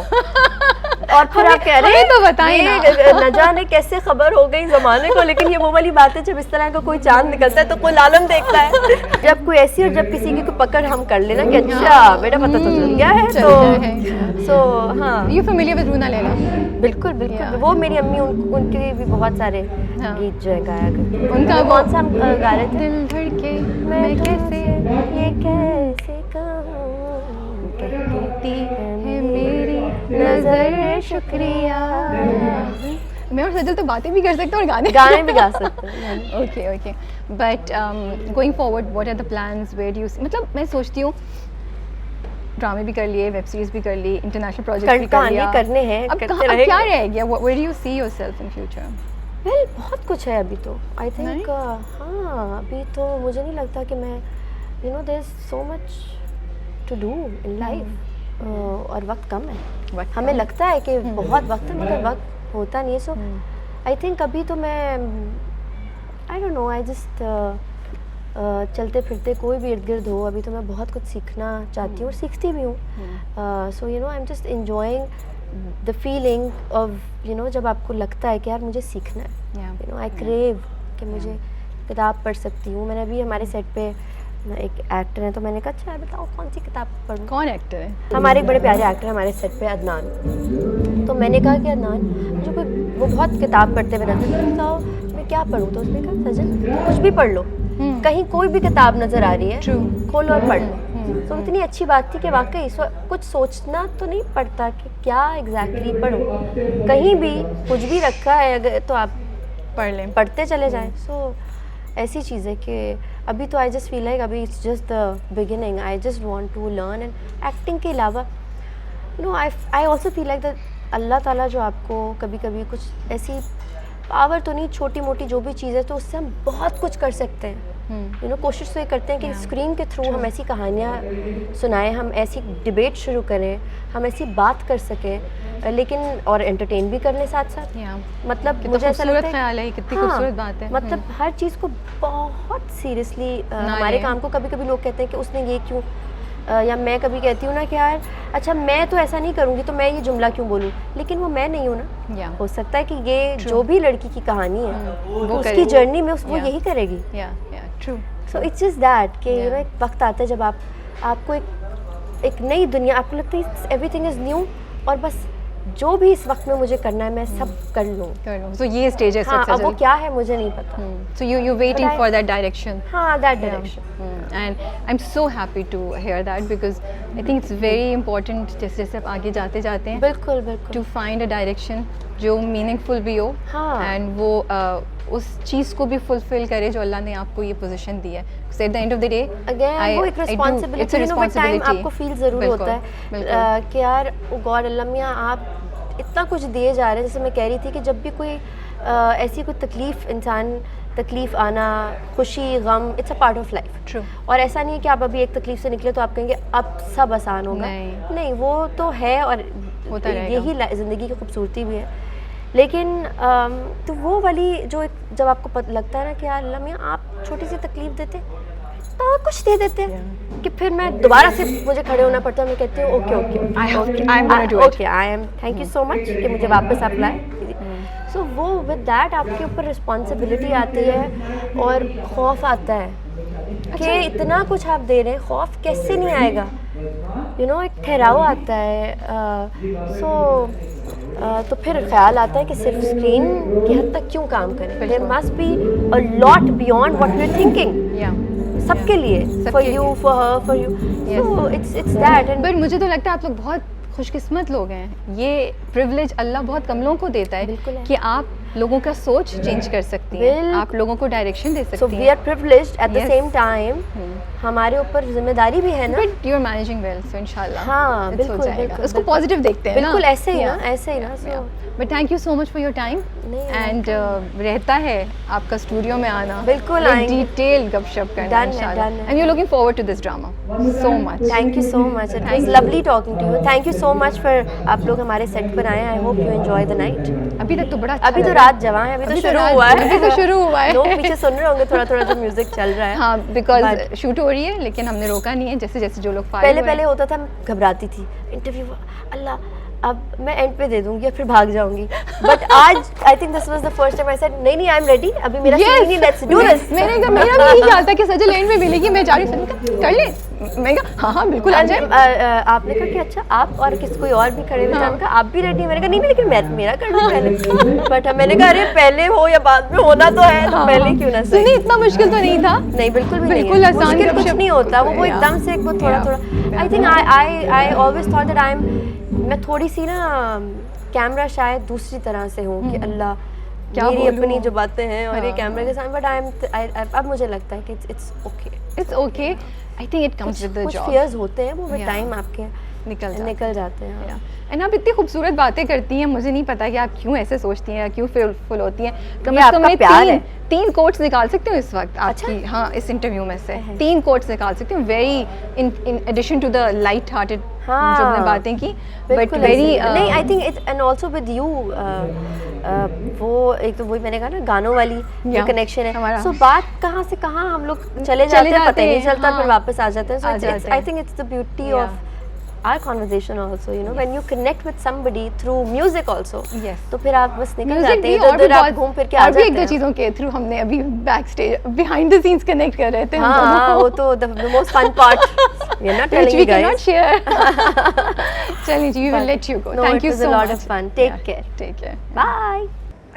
और फिर आप कह रहे हैं तो बताइए ना। न जाने कैसे खबर हो गई जमाने को, लेकिन ये वो वाली बात है जब इस तरह का कोई चांद निकलता है तो कोई लालम देखता है। जब कोई ऐसी और जब किसी की कोई पकड़ हम कर लेना कि अच्छा बेटा पता तो चल गया है, तो हाँ। यू फेमिलियर विद रूना लैला? बिल्कुल बिल्कुल, वो मेरी अम्मी उनके भी बहुत सारे गीत जो है गाया करती। उनका कौन सा हम गा रहे थे? दिल धड़के मैं कैसे ये कैसे कहूँ कहती है मेरी नजर शुक्रिया। मैं और सजल तो बातें भी कर सकते हैं और गाने भी गा सकते हैं। Okay okay, but going forward what are the plans, where do you see, मतलब मैं सोचती हूँ ड्रामे भी कर लिए, वेब सीरीज भी कर ली, इंटरनेशनल प्रोजेक्ट भी कर लिया, करने हैं, अब करते अब रहेंगे। क्या रह गया, where do you see yourself in future? Well बहुत कुछ है अभी तो, आई थिंक हाँ अभी तो मुझे नहीं लगता कि मैं there is so much to do in life, और वक्त कम है। हमें लगता है कि बहुत वक्त है मगर वक्त होता नहीं है। सो आई थिंक अभी तो मैं I don't know, I just चलते फिरते कोई भी इर्द गिर्द हो, अभी तो मैं बहुत कुछ सीखना चाहती हूँ और सीखती भी हूँ। So you know I am just enjoying the feeling of जब आपको लगता है कि यार मुझे सीखना है, आई क्रेव कि मुझे किताब पढ़ सकती हूँ। मैंने अभी हमारे सेट पे एक एक्टर है तो मैंने कहा अच्छा बताओ कौन सी किताब पढ़ूँ। कौन एक्टर है? हमारे एक बड़े प्यारे एक्टर है हमारे सेट पे, अदनान। तो मैंने कहा कि अदनान मुझे कोई वो बहुत किताब पढ़ते हुए रहते हैं, बताओ मैं क्या पढ़ूँ। तो उसने कहा सजन कुछ भी पढ़ लो, कहीं कोई भी किताब नज़र आ रही है खोलो और पढ़ लो। तो इतनी अच्छी बात थी कि वाकई कुछ सोचना तो नहीं पड़ता कि क्या एग्जैक्टली पढ़ूँ, कहीं भी कुछ भी रखा है अगर तो आप पढ़ लें, पढ़ते चले जाएं। सो ऐसी चीज़ है कि अभी तो आई जस्ट फील लाइक अभी it's just the beginning, I just want to learn. And acting के अलावा I also feel like that अल्लाह ताला जो आपको कभी कभी कुछ ऐसी पावर तो नहीं, छोटी मोटी जो भी चीज़ है तो उससे हम बहुत कुछ कर सकते हैं। कोशिश तो ये करते हैं कि स्क्रीन के थ्रू हम ऐसी कहानियाँ सुनाएं, हम ऐसी डिबेट शुरू करें, हम ऐसी बात कर सकें, लेकिन और एंटरटेन भी करने साथ साथ। मतलब मुझे ऐसा लगता है ख्याल है, कितनी खूबसूरत बात है। मतलब हर चीज़ को बहुत सीरियसली हमारे काम को कभी कभी लोग कहते हैं कि उसने ये क्यों, या मैं कभी कहती हूँ ना कि यार अच्छा मैं तो ऐसा नहीं करूँगी तो मैं ये जुमला क्यों बोलूँ, लेकिन वो मैं नहीं हूँ ना। हो सकता है कि ये जो भी लड़की की कहानी है वो उसकी जर्नी में वो यही करेगी। सो इट्स जस्ट दैट कि एक वक्त आता है जब आपको एक नई दुनिया, आपको लगता है एवरीथिंग इज़ न्यू और बस जो भी इस वक्त में मुझे करना है मैं सब कर लूँ। सो ये स्टेज है। हाँ, अब वो क्या है मुझे नहीं पता। So you waiting for that direction. हाँ, that direction. And I am so happy to hear that because I think it's very important जैसे जैसे आप आगे जाते जाते हैं बिल्कुल बिल्कुल टू फाइंड अ डायरेक्शन जो मीनिंगफुल भी हो। हाँ। एंड वो उस चीज़ को भी फुलफिल करे जो अल्लाह ने आपको ये पोजीशन दी है। So at the end of the day, again वो एक रिस्पॉन्सिबिलिटी टाइम आपको फील ज़रूर होता है कि यार ओ गॉड अल्लाह मियाँ आप इतना कुछ दिए जा रहे हैं। जैसे मैं कह रही थी कि जब भी कोई ऐसी कोई तकलीफ़ आना, खुशी, गम, it's a part of life. True. और ऐसा नहीं है कि आप अभी एक तकलीफ़ से निकले तो आप कहेंगे अब सब आसान होगा। नहीं, वो तो है और यही ज़िंदगी की खूबसूरती भी है। लेकिन तो वो वाली जो जब आपको लगता है ना कि यार अल्लाह मियाँ आप छोटी सी तकलीफ़ देते तो कुछ दे देते कि फिर मैं दोबारा से मुझे खड़े होना पड़ता है। मैं कहती हूँ okay I am thank you so much कि मुझे वापस आप लाए। सो वो विद दैट आपके ऊपर रिस्पॉन्सिबिलिटी आती है और खौफ आता है कि इतना कुछ आप दे रहे हैं, खौफ कैसे नहीं आएगा। एक ठहराव आता है। तो फिर ख्याल आता है कि सिर्फ स्क्रीन की हद तक क्यों काम करें। There must be a lot beyond what we are thinking. सबके लिए, for you, for her, for you. So it's that. And but मुझे तो लगता है आप लोग बहुत खुशकिस्मत लोग हैं। ये प्रिविलेज अल्लाह बहुत कम लोगों को देता है कि आप लोगों का सोच चेंज कर सकती हैं, बिल्कुल। आप लोगों को डायरेक्शन दे सो सकती वी हैं। Are privileged at the Yes. Same time, हमारे ऊपर जिम्मेदारी भी है ना। But you are managing well, so इंशाल्लाह हाँ, it's बिल्कुल, हो जाएगा। बिल्कुल, उसको बिल्कुल। पॉजिटिव देखते हैं ना। बिल्कुल ऐसे ही ना, ऐसे ही ना। So but thank you so much for your time नहीं, एंड रहता है आपका स्टूडियो में आना, बिल्कुल आएंगे। डिटेल गपशप करना Done है, इंशाल्लाह, done है। And you looking forward to this drama so much. Thank you so much, it was lovely talking to you. Thank you so much for आप लोग हमारे सेट पर आए। I hope you enjoy the night. अभी तक तो बड़ा अच्छा अभी तो लगा। रात जवां है, अभी तो अभी तो शुरू रात- हुआ है। अभी तो शुरू हुआ है। लोग पीछे सुन रहे होंगे थोड़ा थोड़ा जो म्यूजिक चल रहा है। हाँ, बिकॉज But- शूट हो रही है, लेकिन हमने रोका नहीं है। जैसे जैसे जो लोग फारिग पहले हो रहे पहले होता था, मैं घबराती थी इंटरव्यू, अल्लाह अब मैं एंड पे दे दूंगी या फिर भाग जाऊंगी। बट आज I think this was the first time I said नहीं नहीं आई एम रेडी, अभी मेरा Yes! सीन ही, लेट्स डू दिस। मेरा भी यही ख्याल था कि सजल एंड में मिलेगी, मैं जा रही हूँ, कर ले। मैं कहा हाँ बिल्कुल आ जाए। आपने कहा कि अच्छा आप और किस कोई और भी खड़े हुए थे, मैंने कहा आप भी रेडी, मैंने कहा नहीं नहीं लेकिन मेरा कर लो पहले। बट मैंने कहा अरे पहले हो या बाद में होना तो है, तो पहले क्यों ना सुनिए, सही। इतना मुश्किल तो नहीं था। नहीं बिल्कुल भी नहीं बिल्कुल है। आसान मुश्किल कुछ गपशप। नहीं होता, वो Yeah. एकदम से वो थोड़ा थोड़ा। आई think I always thought that I am, मैं थोड़ी सी ना कैमरा शायद दूसरी तरह से हूँ कि अल्लाह क्या मेरी बोलूं? अपनी जो बातें हैं और ये हाँ। कैमरे के सामने, बट आई एम अब मुझे लगता है कि it's okay. It's okay, I think it comes with the कुछ जॉब। फियर्स होते हैं, वो विद Yeah. टाइम आपके निकल जाते हैं। हाँ। एंड आप इतनी खूबसूरत बातें करती हैं, मुझे नहीं पता कि आप क्यों ऐसे सोचती हैं, क्यों फुल होती हैं। कम ये से कम आपका मैं प्यार है। तीन कोट्स निकाल सकती हूँ इस वक्त आपकी, हाँ इस इंटरव्यू में से 3 कोट्स निकाल सकती हूँ, very in addition to the light hearted हाँ, जो हमने बातें की, बट बिल्कुल वेरी ऐसे। नहीं I think it and also with you, वो एक तो वही मैंने कहा ना गानों वाली जो Yeah, कनेक्शन है। हमारा। सो बात कहाँ से कहाँ हम लोग चले जाते हैं, पता ही नहीं चलता, हाँ। फिर वापस आ जाते हैं। आ सो जाते आई हैं। Think it's the beauty Yeah. Of our conversation also, you know, when you connect with somebody through music also, Yes. तो फिर आप बस निकल म्यूजिक जाते भी हैं, और भी इधर आप बहुत घूम फिर के आ और भी जाते एक दो हैं। चीज़ों के थ्रू हमने अभी back stage behind the scenes connect कर रहे थे हम हाँ हाँ, दोनों। वो तो the most fun part, we are not Which telling we you cannot guys. share. चलिए जी, we will But let you go. no, Thank it you was so a lot much. of fun. Take care. Take care. Bye.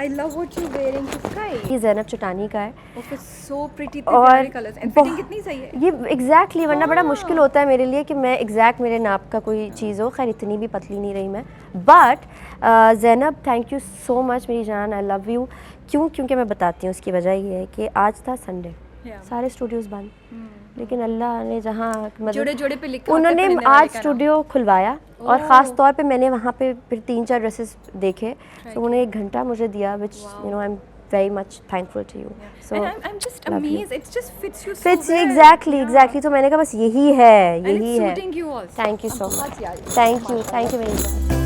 I love what you're wearing. किसका है? ये ज़ैनब चटानी का है। Okay, so pretty, और प्यारे colours and fitting कितनी सही है। ये एग्जैक्टली वरना बड़ा मुश्किल होता है मेरे लिए कि मैं एग्जैक्ट मेरे नाप का कोई चीज़ हो। खैर इतनी भी पतली नहीं रही मैं, but Zainab thank you so much मेरी जान, आई लव यू। क्योंकि मैं बताती हूँ, उसकी वजह ये है कि आज था संडे, सारे स्टूडियोज़ बंद, लेकिन अल्लाह ने जहाँ जोड़े पे लिखा होता है उन्होंने पहनने वाले आज का नाम। स्टूडियो खुलवाया, और ख़ास तौर पे मैंने वहाँ पे फिर 3-4 ड्रेसेस देखे, तो उन्होंने 1 घंटा मुझे दिया, which you know I am very much thankful to you. So And I'm just love you. amazed. It just fits you so fits well. exactly. तो मैंने कहा बस यही है, And यही it's है। suiting you also. Thank you so much. Thank you very much.